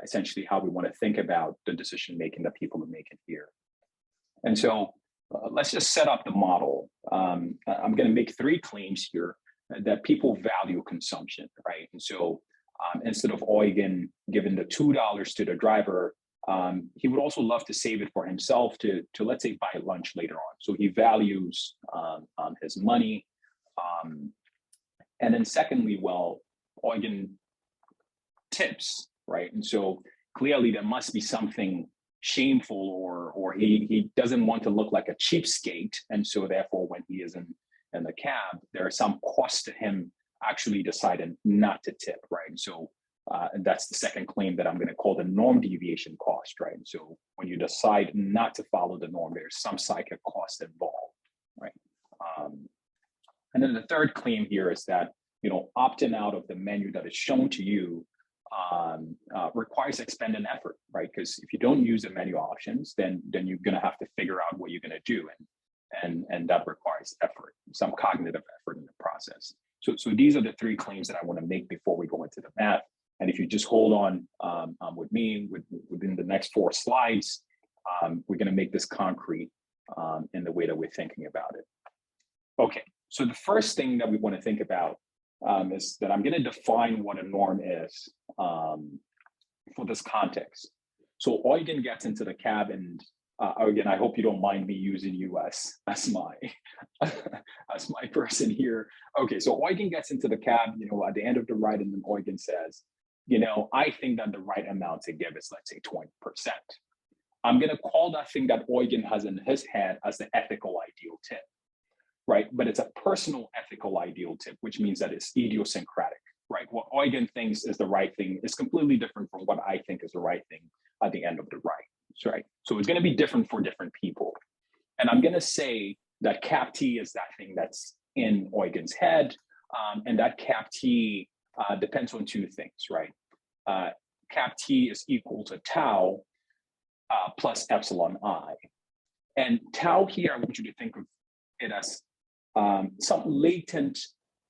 essentially how we want to think about the decision making that people are making here. And so let's just set up the model. I'm going to make 3 claims here that people value consumption, right? And so instead of Eugen giving the $2 to the driver, he would also love to save it for himself to let's say buy lunch later on. So he values his money. And then secondly, well, Eugen tips, right? And so clearly there must be something shameful or he doesn't want to look like a cheapskate. And so therefore when he is in the cab, there are some costs to him actually deciding not to tip, right? So and that's the second claim that I'm going to call the norm deviation cost, right? So when you decide not to follow the norm, there's some psychic cost involved, right? And then the third claim here is that, opting out of the menu that is shown to you requires expending effort, right? Because if you don't use the menu options, then you're going to have to figure out what you're going to do, and that requires effort, some cognitive effort in the process. So these are the 3 claims that I want to make before we go into the math. And if you just hold on with me within the next 4 slides, we're going to make this concrete in the way that we're thinking about it. Okay, so the first thing that we want to think about is that I'm going to define what a norm is for this context. So Eugen gets into the cab, and Eugen, I hope you don't mind me using you as my person here. Okay, so Eugen gets into the cab, at the end of the ride, and then Eugen says, I think that the right amount to give is, let's say, 20%. I'm going to call that thing that Eugen has in his head as the ethical ideal tip, right? But it's a personal ethical ideal tip, which means that it's idiosyncratic, right? What Eugen thinks is the right thing is completely different from what I think is the right thing at the end of the ride, right? So it's going to be different for different people. And I'm going to say that cap T is that thing that's in Eugen's head, and that cap T depends on 2 things, right? Cap T is equal to tau plus epsilon I. And tau here, I want you to think of it as some latent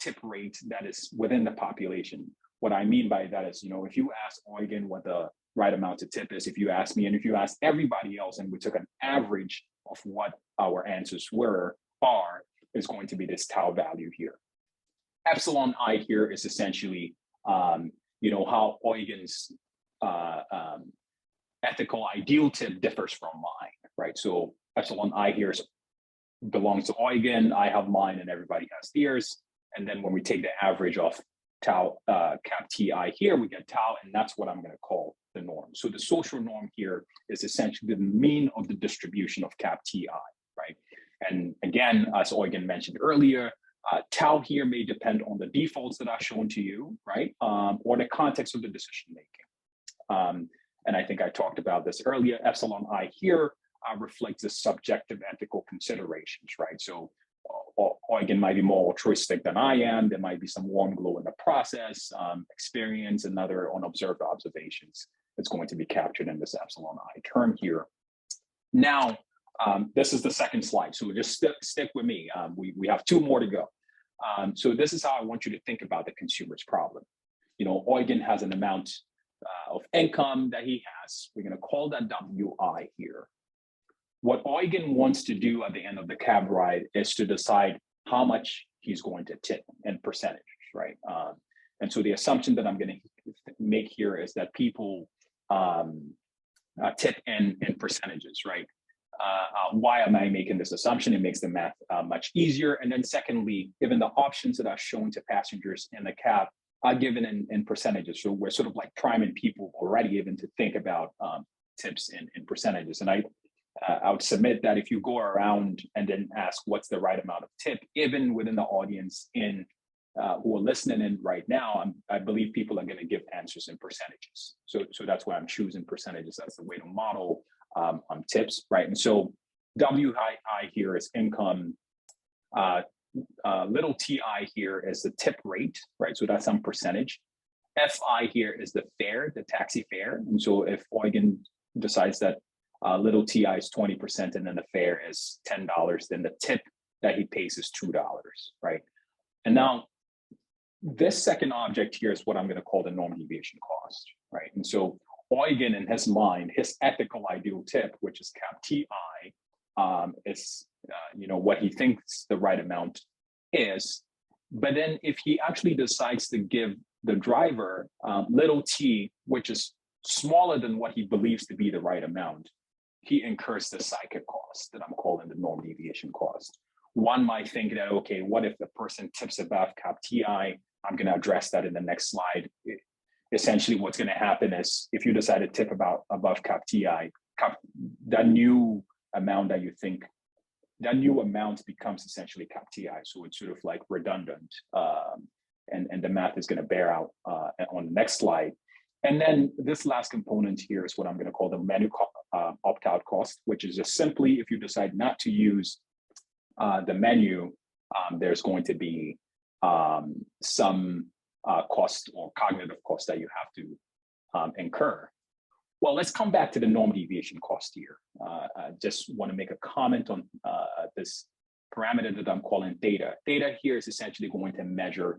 tip rate that is within the population. What I mean by that is, if you ask Eugen what the right amount to tip is, if you ask me, and if you ask everybody else, and we took an average of what our answers are, is going to be this tau value here. Epsilon I here is essentially, how Eugen's ethical ideal tip differs from mine, right? So epsilon I here belongs to Eugen, I have mine, and everybody has theirs. And then when we take the average of tau, cap Ti here, we get tau, and that's what I'm going to call the norm. So the social norm here is essentially the mean of the distribution of cap Ti, right? And again, as Eugen mentioned earlier, tau here may depend on the defaults that are shown to you, right? Or the context of the decision making. And I think I talked about this earlier. Epsilon I here reflects the subjective ethical considerations, right? So Eugen might be more altruistic than I am. There might be some warm glow in the process, experience, and other unobserved observations that's going to be captured in this epsilon I term here. Now, this is the second slide, so just stick with me. We have 2 more to go. So this is how I want you to think about the consumer's problem. Eugen has an amount of income that he has. We're going to call that WI here. What Eugen wants to do at the end of the cab ride is to decide how much he's going to tip in percentage, right? And so the assumption that I'm going to make here is that people tip in percentages, right? Why am I making this assumption? It makes the math much easier. And then secondly, given the options that are shown to passengers in the cab are given in percentages. So we're sort of like priming people already even to think about tips in percentages. And I would submit that if you go around and then ask what's the right amount of tip, even within the audience who are listening in right now, I believe people are going to give answers in percentages. So that's why I'm choosing percentages as the way to model tips, right? And so WI here is income. Little ti here is the tip rate, right? So that's some percentage. Fi here is the fare, the taxi fare. And so if Eugen decides that little ti is 20% and then the fare is $10, then the tip that he pays is $2, right? And now this second object here is what I'm going to call the norm deviation cost, right? And so Eugen, in his mind, his ethical ideal tip, which is cap ti, is what he thinks the right amount is. But then if he actually decides to give the driver little t, which is smaller than what he believes to be the right amount, he incurs the psychic cost that I'm calling the norm deviation cost. One might think that, okay, what if the person tips above cap ti? I'm going to address that in the next slide. Essentially, what's going to happen is if you decide to tip above cap ti, that new amount that you think, that new amount becomes essentially cap ti. So it's sort of like redundant. And the math is going to bear out on the next slide. And then this last component here is what I'm going to call the menu opt-out cost, which is just simply if you decide not to use the menu, there's going to be some cost or cognitive cost that you have to incur. Well, let's come back to the norm deviation cost here. I just want to make a comment on this parameter that I'm calling theta. Theta here is essentially going to measure,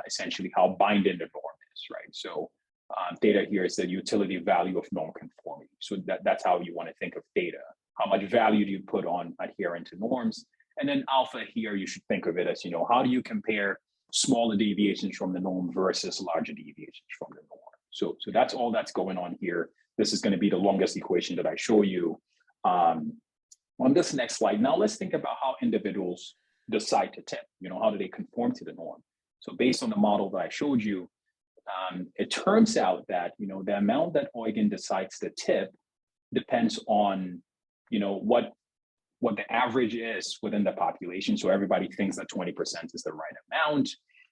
essentially how binding the norm is, right? So theta here is the utility value of norm conformity. So that's how you want to think of theta. How much value do you put on adhering to norms? And then alpha here, you should think of it as, how do you compare smaller deviations from the norm versus larger deviations from the norm? So that's all that's going on here. This is going to be the longest equation that I show you on this next slide. Now let's think about how individuals decide to tip. How do they conform to the norm? So based on the model that I showed you, it turns out that the amount that Eugen decides to tip depends on what the average is within the population. So everybody thinks that 20% is the right amount,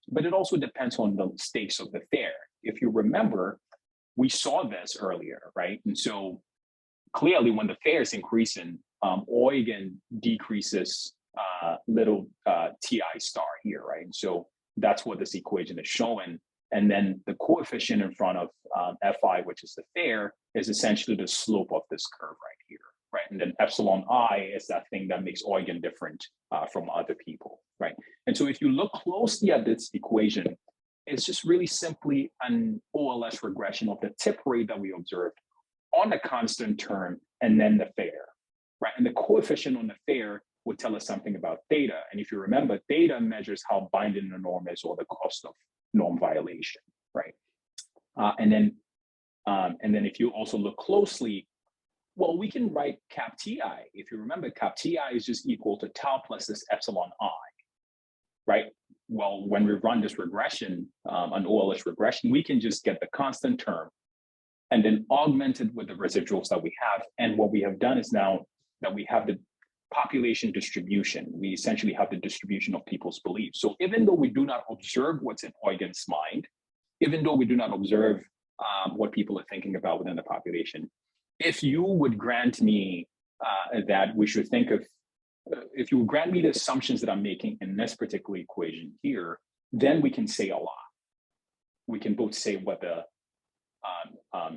but it also depends on the stakes of the fare. If you remember, we saw this earlier, right? And so clearly when the fare is increasing, Eugen decreases little ti star here, right? And so that's what this equation is showing. And then the coefficient in front of Fi, which is the fare, is essentially the slope of this curve right here, right? And then epsilon I is that thing that makes Eugen different from other people, right? And so if you look closely at this equation, it's just really simply an OLS regression of the tip rate that we observed on the constant term and then the fare, right? And the coefficient on the fare would tell us something about theta. And if you remember, theta measures how binding the norm is or the cost of norm violation, right? And then if you also look closely, well, we can write cap ti. If you remember, cap ti is just equal to tau plus this epsilon I, right? Well, when we run this regression, an OLS regression, we can just get the constant term and then augment it with the residuals that we have. And what we have done is now that we have the population distribution, we essentially have the distribution of people's beliefs. So even though we do not observe what's in Eugen's mind, even though we do not observe what people are thinking about within the population, if you would grant me that we should think of, if you would grant me the assumptions that I'm making in this particular equation here, then we can say a lot. We can both say what the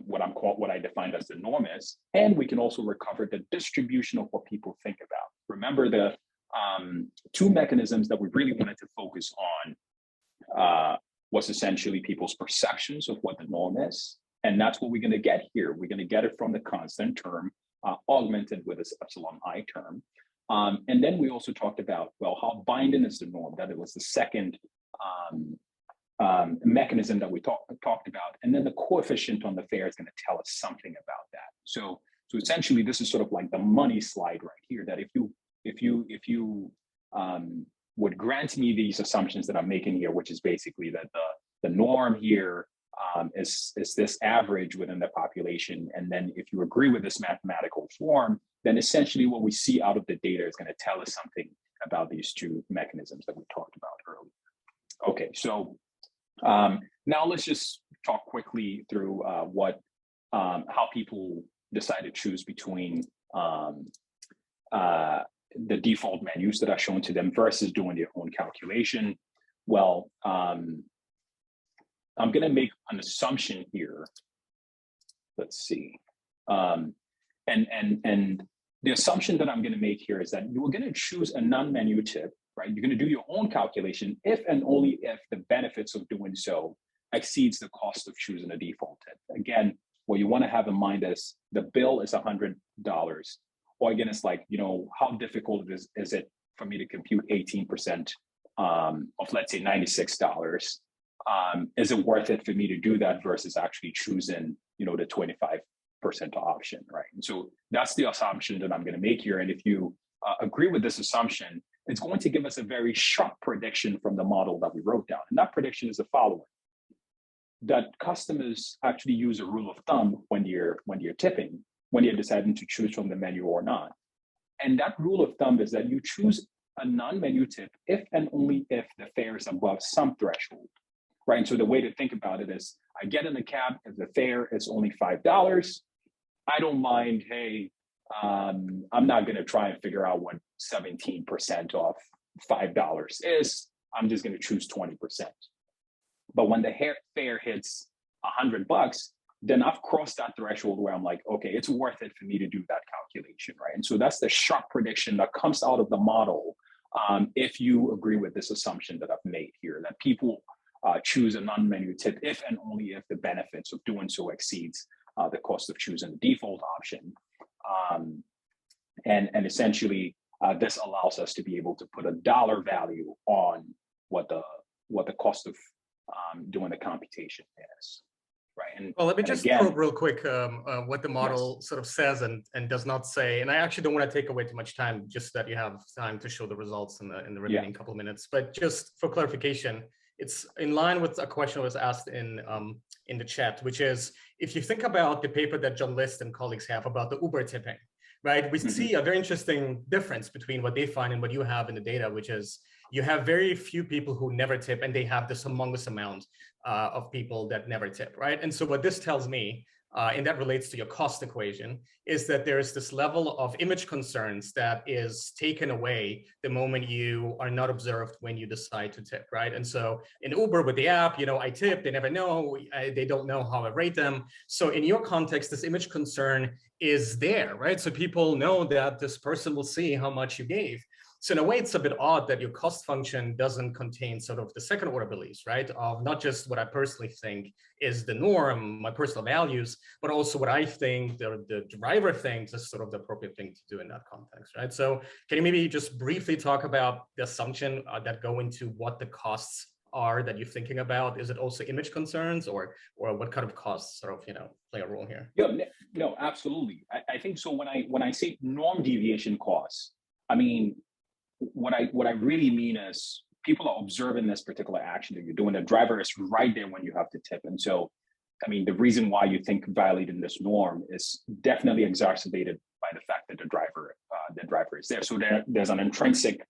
what I defined as the norm is, and we can also recover the distribution of what people think about. Remember, the two mechanisms that we really wanted to focus on was essentially people's perceptions of what the norm is, and that's what we're going to get here. We're going to get it from the constant term augmented with this epsilon I term. And then we also talked about, well, how binding is the norm, that it was the second mechanism that we talked about. And then the coefficient on the fare is going to tell us something about that. So essentially, this is sort of like the money slide right here, that if you would grant me these assumptions that I'm making here, which is basically that the norm here is this average within the population. And then if you agree with this mathematical form, then essentially what we see out of the data is going to tell us something about these two mechanisms that we talked about earlier. Okay, so now let's just talk quickly through how people decide to choose between the default menus that are shown to them versus doing their own calculation. Well, I'm going to make an assumption here. Let's see. And the assumption that I'm going to make here is that you're going to choose a non-menu tip, right? You're going to do your own calculation if and only if the benefits of doing so exceeds the cost of choosing a default tip. Again, what you want to have in mind is the bill is $100. Or again, it's like, how difficult is it for me to compute 18% of, let's say, $96? Is it worth it for me to do that versus actually choosing, the 25% option, right? And so that's the assumption that I'm going to make here. And if you agree with this assumption, it's going to give us a very sharp prediction from the model that we wrote down. And that prediction is the following: that customers actually use a rule of thumb when you're tipping, when you're deciding to choose from the menu or not. And that rule of thumb is that you choose a non-menu tip if and only if the fare is above some threshold, right? And so the way to think about it is, I get in the cab, if the fare is only $5, I don't mind, hey, I'm not gonna try and figure out what 17% off $5 is. I'm just gonna choose 20%. But when the fare hits $100, then I've crossed that threshold where I'm like, okay, it's worth it for me to do that calculation, right? And so that's the sharp prediction that comes out of the model if you agree with this assumption that I've made here, that people choose a non-menu tip if and only if the benefits of doing so exceeds the cost of choosing the default option. And essentially, this allows us to be able to put a dollar value on what the cost of doing the computation is. Right. And well, let me just again, probe real quick what the model sort of says and does not say. And I actually don't want to take away too much time, just that you have time to show the results in the remaining couple of minutes. But just for clarification, it's in line with a question that was asked in the chat, which is, if you think about the paper that John List and colleagues have about the Uber tipping, right? We see a very interesting difference between what they find and what you have in the data, which is you have very few people who never tip, and they have this humongous amount of people that never tip, right? And so what this tells me, and that relates to your cost equation, is that there's this level of image concerns that is taken away the moment you are not observed when you decide to tip, right? And so in Uber with the app, I tip, they never know, they don't know how I rate them. So in your context, this image concern is there, right? So people know that this person will see how much you gave. So in a way, it's a bit odd that your cost function doesn't contain sort of the second order beliefs, right? Of not just what I personally think is the norm, my personal values, but also what I think the driver thinks is sort of the appropriate thing to do in that context, right? So can you maybe just briefly talk about the assumption that go into what the costs are that you're thinking about? Is it also image concerns, or what kind of costs sort of, play a role here? Yeah, no, absolutely. I think so. When I say norm deviation costs, I mean, what I really mean is people are observing this particular action that you're doing. The driver is right there when you have to tip. And so, I mean, the reason why you think violating this norm is definitely exacerbated by the fact that the driver is there. So there's an intrinsic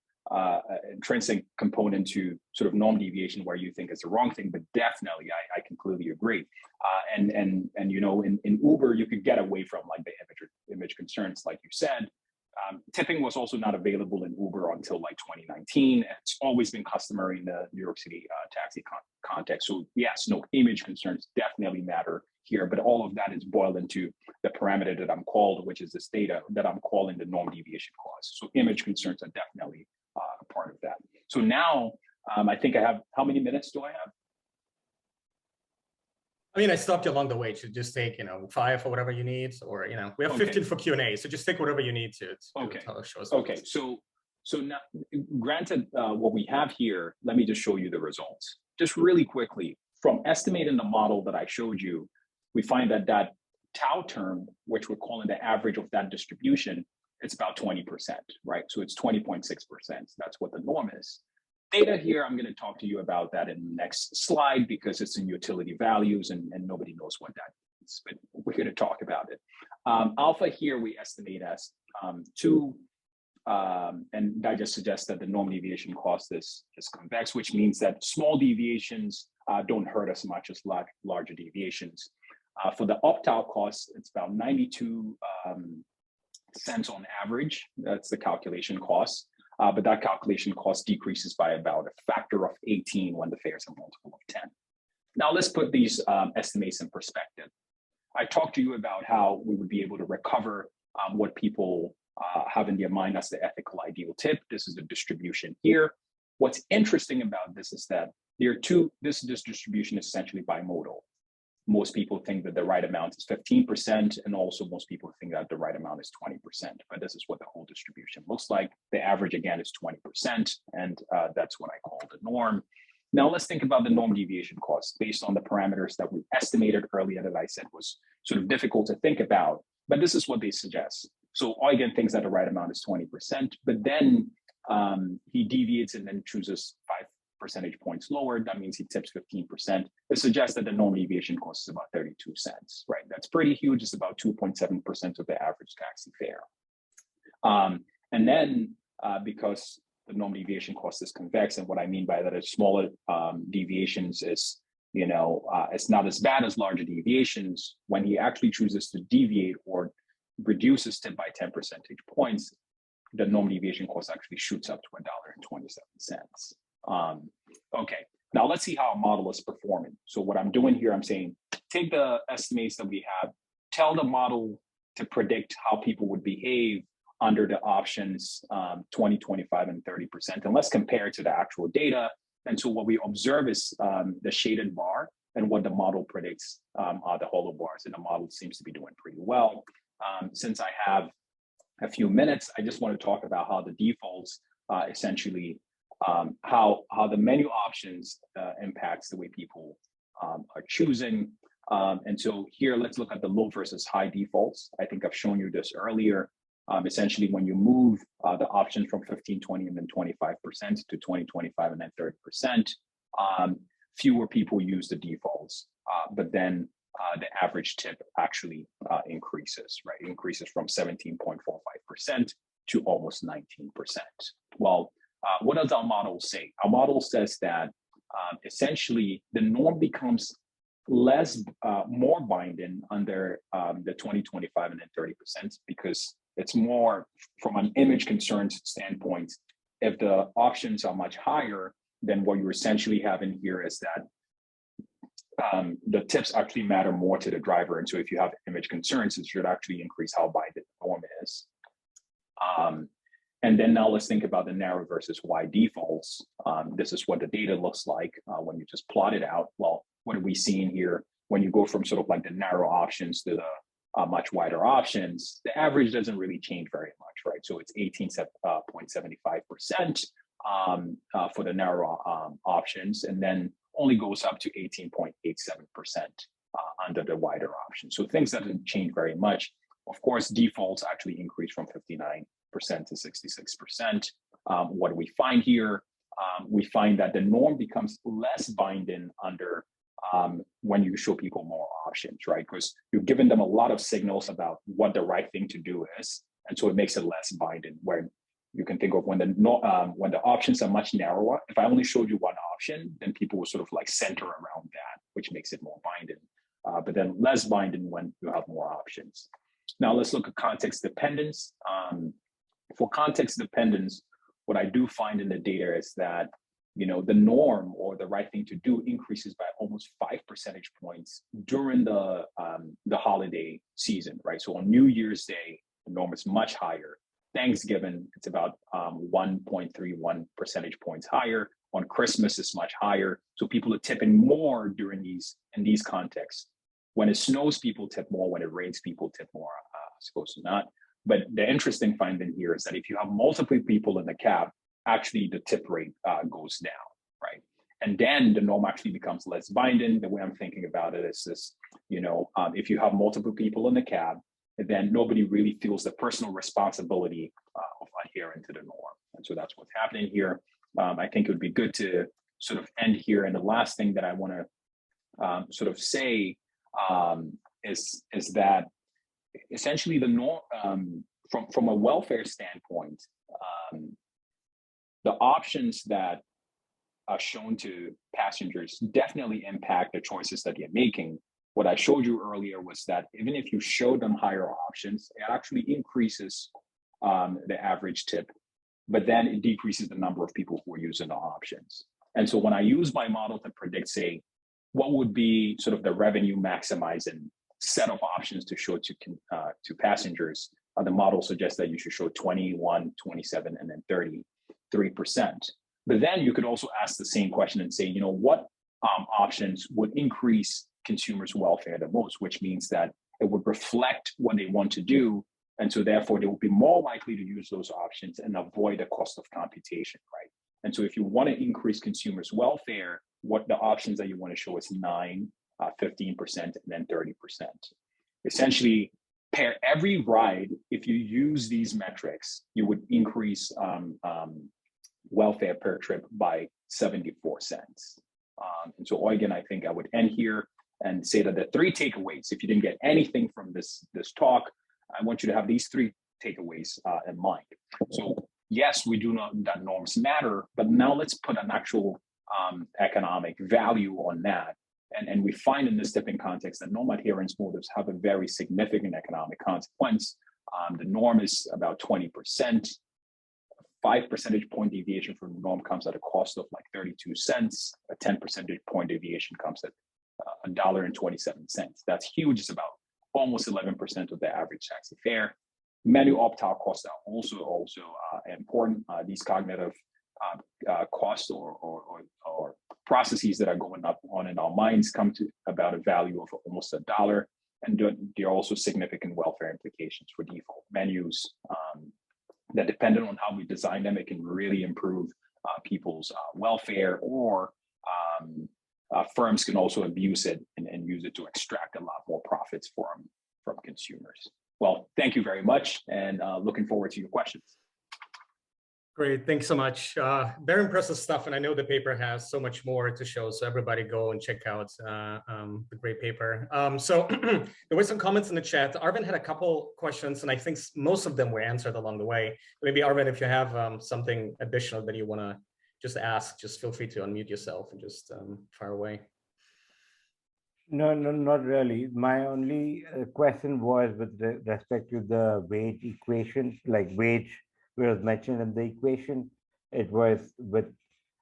component to sort of norm deviation where you think it's the wrong thing, but definitely I completely agree. And in Uber, you could get away from like the image concerns, like you said. Tipping was also not available in Uber until like 2019. It's always been customary in the New York City taxi context. So yes, no, image concerns definitely matter here, but all of that is boiled into the parameter that I'm called, which is this data that I'm calling the norm deviation cost. So image concerns are definitely a part of that. So now I think I have, how many minutes do I have? I mean, I stopped you along the way to just take, 5 or whatever you need, or, we have 15 for Q&A. So just take whatever you need to show us. Okay. So now, granted, what we have here, let me just show you the results. Just really quickly, from estimating the model that I showed you, we find that tau term, which we're calling the average of that distribution, it's about 20%, right? So it's 20.6%. That's what the norm is. Data here, I'm going to talk to you about that in the next slide because it's in utility values and nobody knows what that is, but we're going to talk about it. Alpha here we estimate as 2, and that just suggests that the norm deviation cost is convex, which means that small deviations don't hurt as much as larger deviations. For the opt-out cost, it's about 92 cents on average. That's the calculation cost. But that calculation cost decreases by about a factor of 18 when the fare is a multiple of 10. Now let's put these estimates in perspective. I talked to you about how we would be able to recover what people have in their mind as the ethical ideal tip. This is the distribution here. What's interesting about this is that this distribution is essentially bimodal. Most people think that the right amount is 15%, and also most people think that the right amount is 20%, but this is what the whole distribution looks like. The average, again, is 20%, and that's what I call the norm. Now let's think about the norm deviation cost based on the parameters that we estimated earlier that I said was sort of difficult to think about, but this is what they suggest. So Eugen thinks that the right amount is 20%, but then he deviates and then chooses 5 percentage points lower. That means he tips 15%. It suggests that the norm deviation cost is about 32 cents, right? That's pretty huge. It's about 2.7% of the average taxi fare. And then because the norm deviation cost is convex, and what I mean by that is smaller deviations is, it's not as bad as larger deviations. When he actually chooses to deviate or reduces tip by 10 percentage points, the norm deviation cost actually shoots up to $1.27. Okay, now let's see how our model is performing. So what I'm doing here, I'm saying, take the estimates that we have, tell the model to predict how people would behave under the options 20, 25, and 30%. And let's compare it to the actual data. And so what we observe is the shaded bar, and what the model predicts are the hollow bars, and the model seems to be doing pretty well. Since I have a few minutes, I just want to talk about how the defaults essentially how the menu options impacts the way people are choosing. And so here, let's look at the low versus high defaults. I think I've shown you this earlier. Essentially, when you move the options from 15, 20, and then 25% to 20, 25, and then 30%, fewer people use the defaults, but then the average tip actually increases, right? It increases from 17.45% to almost 19%. Well, what does our model say? Our model says that essentially the norm becomes more binding under the 20, 25, and then 30%, because it's more from an image concerns standpoint. If the options are much higher, then what you essentially have in here is that the tips actually matter more to the driver. And so if you have image concerns, it should actually increase how binding the norm is. And then now let's think about the narrow versus wide defaults. This is what the data looks like when you just plot it out. Well, what are we seeing here? When you go from sort of like the narrow options to the much wider options, the average doesn't really change very much, right? So it's 18.75% for the narrow options, and then only goes up to 18.87% under the wider option. So things that didn't change very much. Of course, defaults actually increase from 59% to 66%. What do we find here? We find that the norm becomes less binding under when you show people more options, right? Because you've given them a lot of signals about what the right thing to do is, and so it makes it less binding. Where you can think of when the options are much narrower. If I only showed you one option, then people will sort of like center around that, which makes it more binding. But then less binding when you have more options. Now let's look at context dependence. For context dependence, what I do find in the data is that the norm or the right thing to do increases by almost 5 percentage points during the holiday season, right? So on New Year's Day, the norm is much higher. Thanksgiving, it's about 1.31 percentage points higher. On Christmas, it's much higher. So people are tipping more in these contexts. When it snows, people tip more. When it rains, people tip more. Supposed to not. But the interesting finding here is that if you have multiple people in the cab, actually the tip rate goes down, right? And then the norm actually becomes less binding. The way I'm thinking about it is this, if you have multiple people in the cab, then nobody really feels the personal responsibility of adhering to the norm. And so that's what's happening here. I think it would be good to sort of end here. And the last thing that I want to sort of say is that essentially the norm, from a welfare standpoint, the options that are shown to passengers definitely impact the choices that you're making. What I showed you earlier was that even if you show them higher options, it actually increases the average tip, but then it decreases the number of people who are using the options. And so when I use my model to predict, say, what would be sort of the revenue maximizing set of options to show to passengers, the model suggests that you should show 21, 27, and then 33%. But then you could also ask the same question and say, what options would increase consumers' welfare the most, which means that it would reflect what they want to do. And so therefore, they will be more likely to use those options and avoid the cost of computation, right? And so if you want to increase consumers' welfare, what the options that you want to show is 9, 15%, and then 30%. Essentially, per every ride, if you use these metrics, you would increase welfare per trip by 74 cents. And so again, I think I would end here and say that the 3 takeaways, if you didn't get anything from this talk, I want you to have these 3 takeaways in mind. So yes, we do know that norms matter, but now let's put an actual economic value on that. And we find in this different context that norm adherence motives have a very significant economic consequence. The norm is about 20%. 5 percentage point deviation from the norm comes at a cost of like 32 cents. A 10 percentage point deviation comes at $1.27. That's huge. It's about almost 11% of the average taxi fare. Menu opt-out costs are also important. These cognitive costs or processes that are going on in our minds come to about a value of almost $1. And there are also significant welfare implications for default menus that, depending on how we design them, it can really improve people's welfare, or firms can also abuse it and use it to extract a lot more profits from consumers. Well, thank you very much, and looking forward to your questions. Great, thanks so much. Very impressive stuff, and I know the paper has so much more to show, so everybody go and check out the great paper. So there were some comments in the chat. Arvin had a couple questions, and I think most of them were answered along the way. Maybe Arvin, if you have something additional that you want to just ask, just feel free to unmute yourself and just fire away. No, not really. My only question was with respect to the wage equations, like wage was mentioned in the equation. It was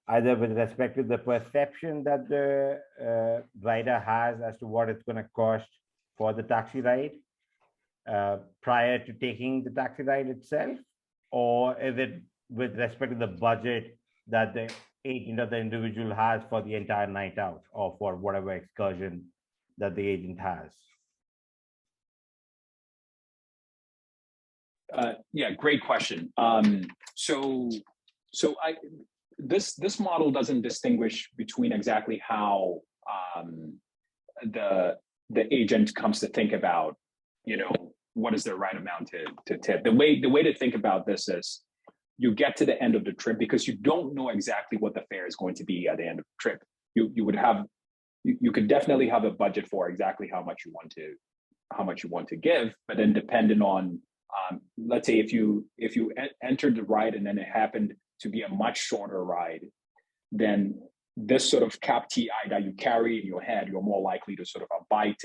either with respect to the perception that the rider has as to what it's going to cost for the taxi ride prior to taking the taxi ride itself, or is it with respect to the budget that the agent or the individual has for the entire night out, or for whatever excursion that the agent has? Yeah, great question. This model doesn't distinguish between exactly how the agent comes to think about, what is the right amount to tip. The way to think about this is, you get to the end of the trip, because you don't know exactly what the fare is going to be at the end of the trip. You could definitely have a budget for exactly how much you want to give, but then depending on let's say if you entered the ride and then it happened to be a much shorter ride, then this sort of cap TI that you carry in your head, you're more likely to sort of abide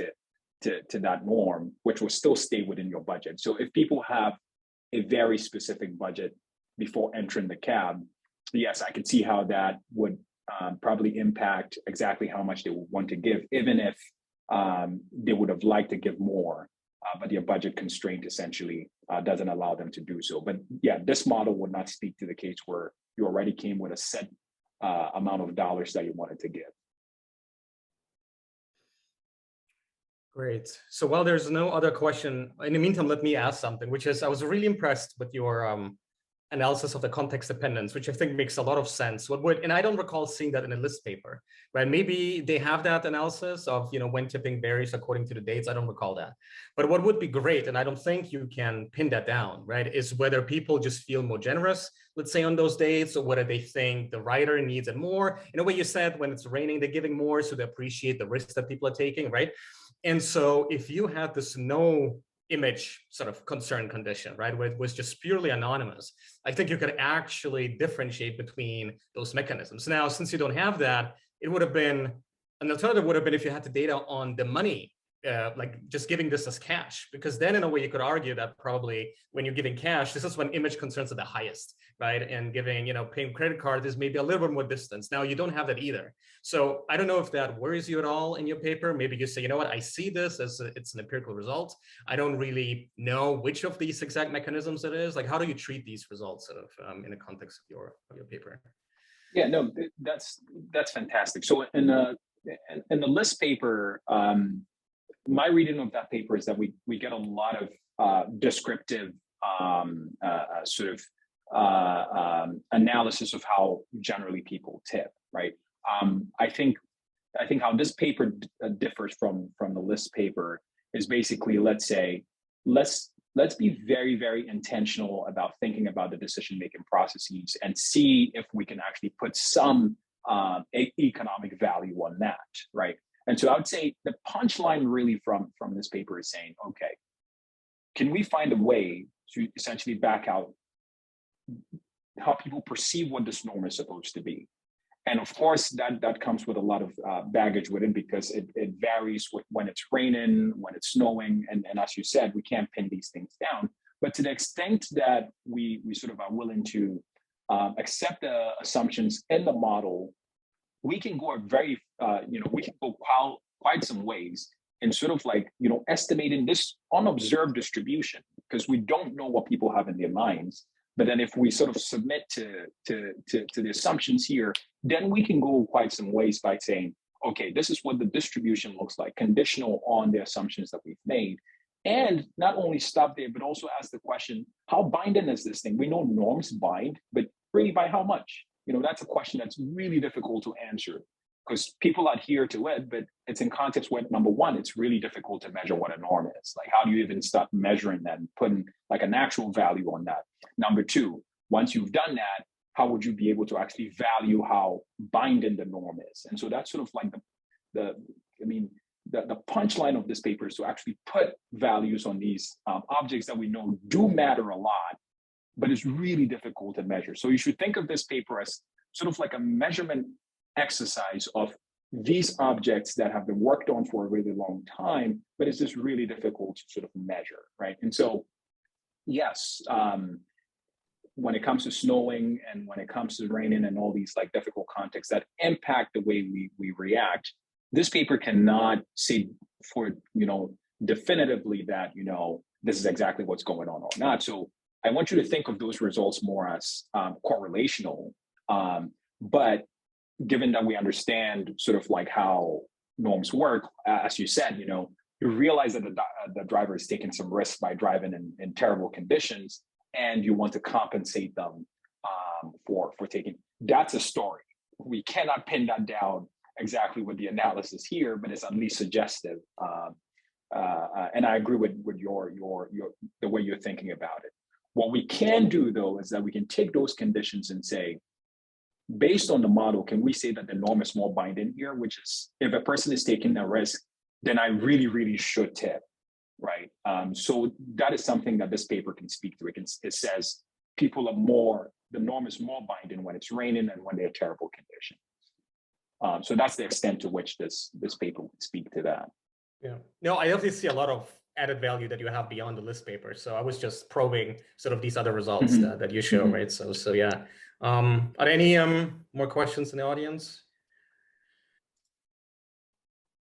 to that norm, which will still stay within your budget. So if people have a very specific budget before entering the cab, yes, I could see how that would probably impact exactly how much they would want to give, even if they would have liked to give more. But their budget constraint essentially doesn't allow them to do so. But yeah, this model would not speak to the case where you already came with a set amount of dollars that you wanted to give. Great. So while there's no other question, in the meantime, let me ask something, which is, I was really impressed with your analysis of the context dependence, which I think makes a lot of sense. And I don't recall seeing that in a list paper, right? Maybe they have that analysis of, when tipping varies according to the dates. I don't recall that. But what would be great, and I don't think you can pin that down, right, is whether people just feel more generous, let's say, on those dates, or whether they think the writer needs it more. In a way, you said when it's raining, they're giving more, so they appreciate the risks that people are taking, right? And so if you had this no image sort of concern condition, right, where it was just purely anonymous, I think you could actually differentiate between those mechanisms. Now, since you don't have that, it would have been, an alternative would have been if you had the data on the money, like just giving this as cash, because then in a way you could argue that probably when you're giving cash, this is when image concerns are the highest, right? And giving, paying credit card is maybe a little bit more distance. Now you don't have that either. So I don't know if that worries you at all in your paper. Maybe you say, you know what, I see this as it's an empirical result. I don't really know which of these exact mechanisms it is. Like, how do you treat these results sort of in the context of your paper? Yeah, no, that's fantastic. So in the list paper, my reading of that paper is that we get a lot of descriptive sort of analysis of how generally people tip, right? I think how this paper differs from the list paper is basically, let's say, let's be very, very intentional about thinking about the decision-making processes and see if we can actually put some economic value on that, right? And so I would say the punchline really from this paper is saying, okay, can we find a way to essentially back out how people perceive what this norm is supposed to be? And of course, that comes with a lot of baggage with it, because it varies when it's raining, when it's snowing. And as you said, we can't pin these things down. But to the extent that we sort of are willing to accept the assumptions in the model, we can go we can go quite some ways in sort of like, estimating this unobserved distribution, because we don't know what people have in their minds. But then if we sort of submit to the assumptions here, then we can go quite some ways by saying, okay, this is what the distribution looks like, conditional on the assumptions that we've made. And not only stop there, but also ask the question, how binding is this thing? We know norms bind, but really by how much? That's a question that's really difficult to answer, because people adhere to it, but it's in context where, number one, it's really difficult to measure what a norm is. Like, how do you even start measuring that and putting like an actual value on that? Number two, once you've done that, how would you be able to actually value how binding the norm is? And so that's sort of like the punchline of this paper is to actually put values on these objects that we know do matter a lot, but it's really difficult to measure. So you should think of this paper as sort of like a measurement exercise of these objects that have been worked on for a really long time, but it's just really difficult to sort of measure, right? And so, yes, when it comes to snowing and when it comes to raining and all these like difficult contexts that impact the way we react, this paper cannot say for, definitively that, this is exactly what's going on or not. So I want you to think of those results more as correlational, but given that we understand sort of like how norms work, as you said, you realize that the driver is taking some risks by driving in terrible conditions, and you want to compensate them for taking. That's a story. We cannot pin that down exactly with the analysis here, but it's at least suggestive. And I agree with your the way you're thinking about it. What we can do, though, is that we can take those conditions and say, based on the model, can we say that the norm is more binding here, which is if a person is taking a risk, then I really, really should tip, right? So that is something that this paper can speak to. It says people are the norm is more binding when it's raining and when they're terrible conditions. So that's the extent to which this paper would speak to that. Yeah, no, I definitely see a lot of added value that you have beyond the list paper. So I was just probing sort of these other results that you show, right? So yeah. Are there any more questions in the audience?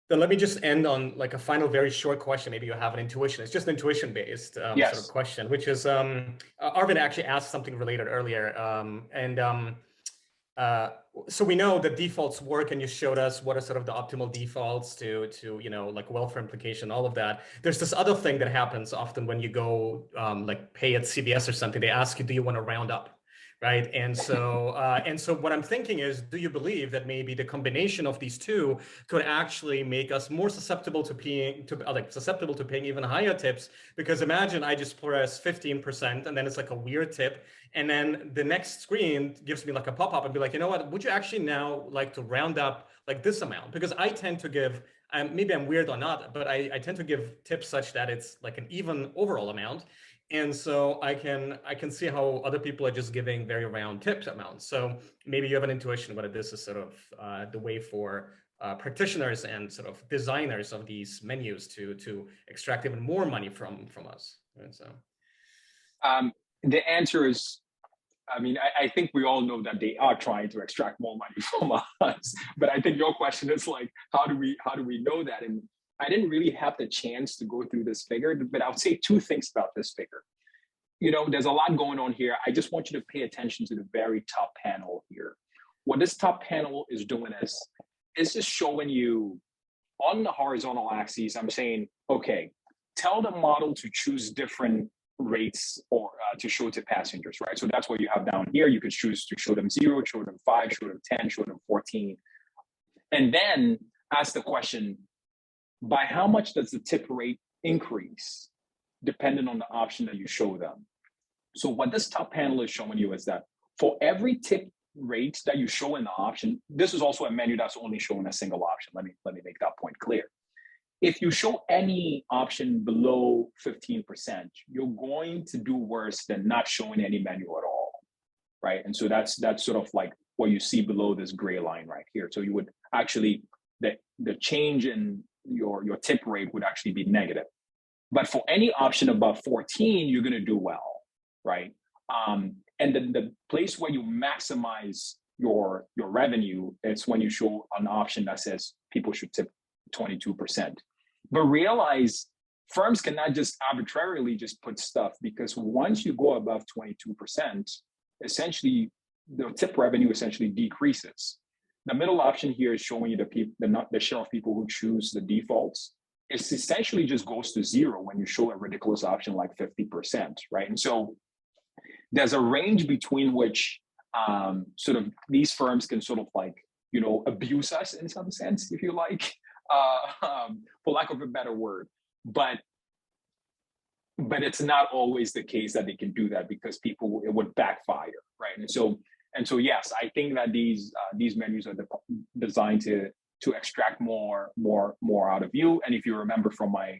Then let me just end on like a final, very short question. Maybe you have an intuition. It's just an intuition-based sort of question, which is Arvind actually asked something related earlier, so we know that defaults work, and you showed us what are sort of the optimal defaults to like welfare implication, all of that. There's this other thing that happens often when you go like pay at CVS or something. They ask you, do you want to round up? right? And so what I'm thinking is, do you believe that maybe the combination of these two could actually make us more susceptible to paying even higher tips? Because imagine I just press 15% and then it's like a weird tip, and then the next screen gives me like a pop-up and be like, you know what, would you actually now like to round up like this amount? Because I tend to give, maybe I'm weird or not, but I tend to give tips such that it's like an even overall amount. And so I can see how other people are just giving very round tips amounts. So maybe you have an intuition whether this is sort of the way for practitioners and sort of designers of these menus to extract even more money from us. And so the answer is, I mean, I think we all know that they are trying to extract more money from us. But I think your question is like, how do we know that? And I didn't really have the chance to go through this figure, but I would say two things about this figure. You know, there's a lot going on here. I just want you to pay attention to the very top panel here. What this top panel is doing is it's just showing you on the horizontal axis. I'm saying, okay, tell the model to choose different rates or to show to passengers, right? So that's what you have down here. You could choose to show them 0, show them 5, show them 10, show them 14. And then ask the question, by how much does the tip rate increase depending on the option that you show them? So what this top panel is showing you is that for every tip rate that you show in the option, this is also a menu that's only showing a single option. Let me make that point clear. If you show any option below 15%, you're going to do worse than not showing any menu at all, right? And so that's sort of like what you see below this gray line right here. So you would actually, the change in your tip rate would actually be negative. But for any option above 14, you're going to do well, right? And then the place where you maximize your revenue is when you show an option that says people should tip 22%. But realize firms cannot just arbitrarily just put stuff, because once you go above 22%, essentially the tip revenue essentially decreases. The middle option here is showing you the share of people who choose the defaults. It essentially just goes to 0 when you show a ridiculous option like 50%, right? And so there's a range between which sort of these firms can sort of like, you know, abuse us in some sense, if you like, for lack of a better word. But it's not always the case that they can do that, because people, it would backfire, right? And so yes, I think that these menus are designed to extract more out of you. And if you remember from my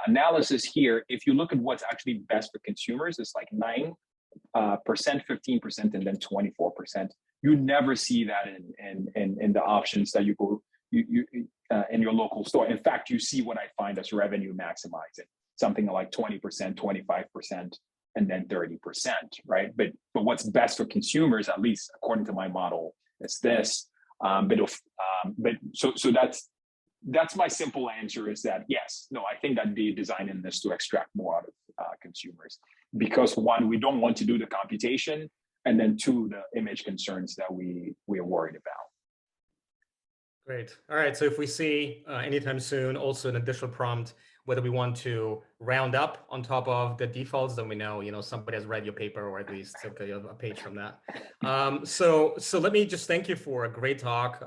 analysis here, if you look at what's actually best for consumers, it's like 9%, 15%, and then 24%. You never see that in the options that you go in your local store. In fact, you see what I find as revenue maximizing, something like 20%, 25%, and then 30%, right? But what's best for consumers, at least according to my model, is this. So that's my simple answer, is that yes, no, I think that they're designing this to extract more out of consumers, because one, we don't want to do the computation, and then two, the image concerns that we are worried about. Great. All right. So if we see anytime soon also an additional prompt, whether we want to round up on top of the defaults, then we know, you know, somebody has read your paper, or at least took a page from that. So let me just thank you for a great talk,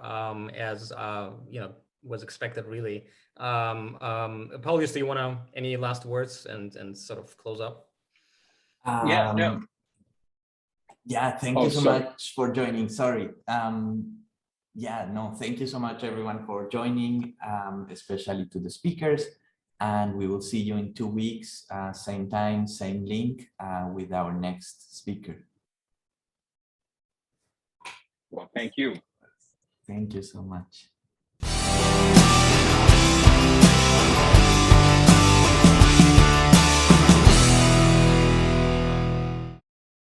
as you know, was expected, really. Paulius, do you want to any last words and sort of close up? Yeah, thank you so much for joining. Sorry. Thank you so much, everyone, for joining, especially to the speakers. And we will see you in 2 weeks, same time, same link, with our next speaker. Well, thank you. Thank you so much.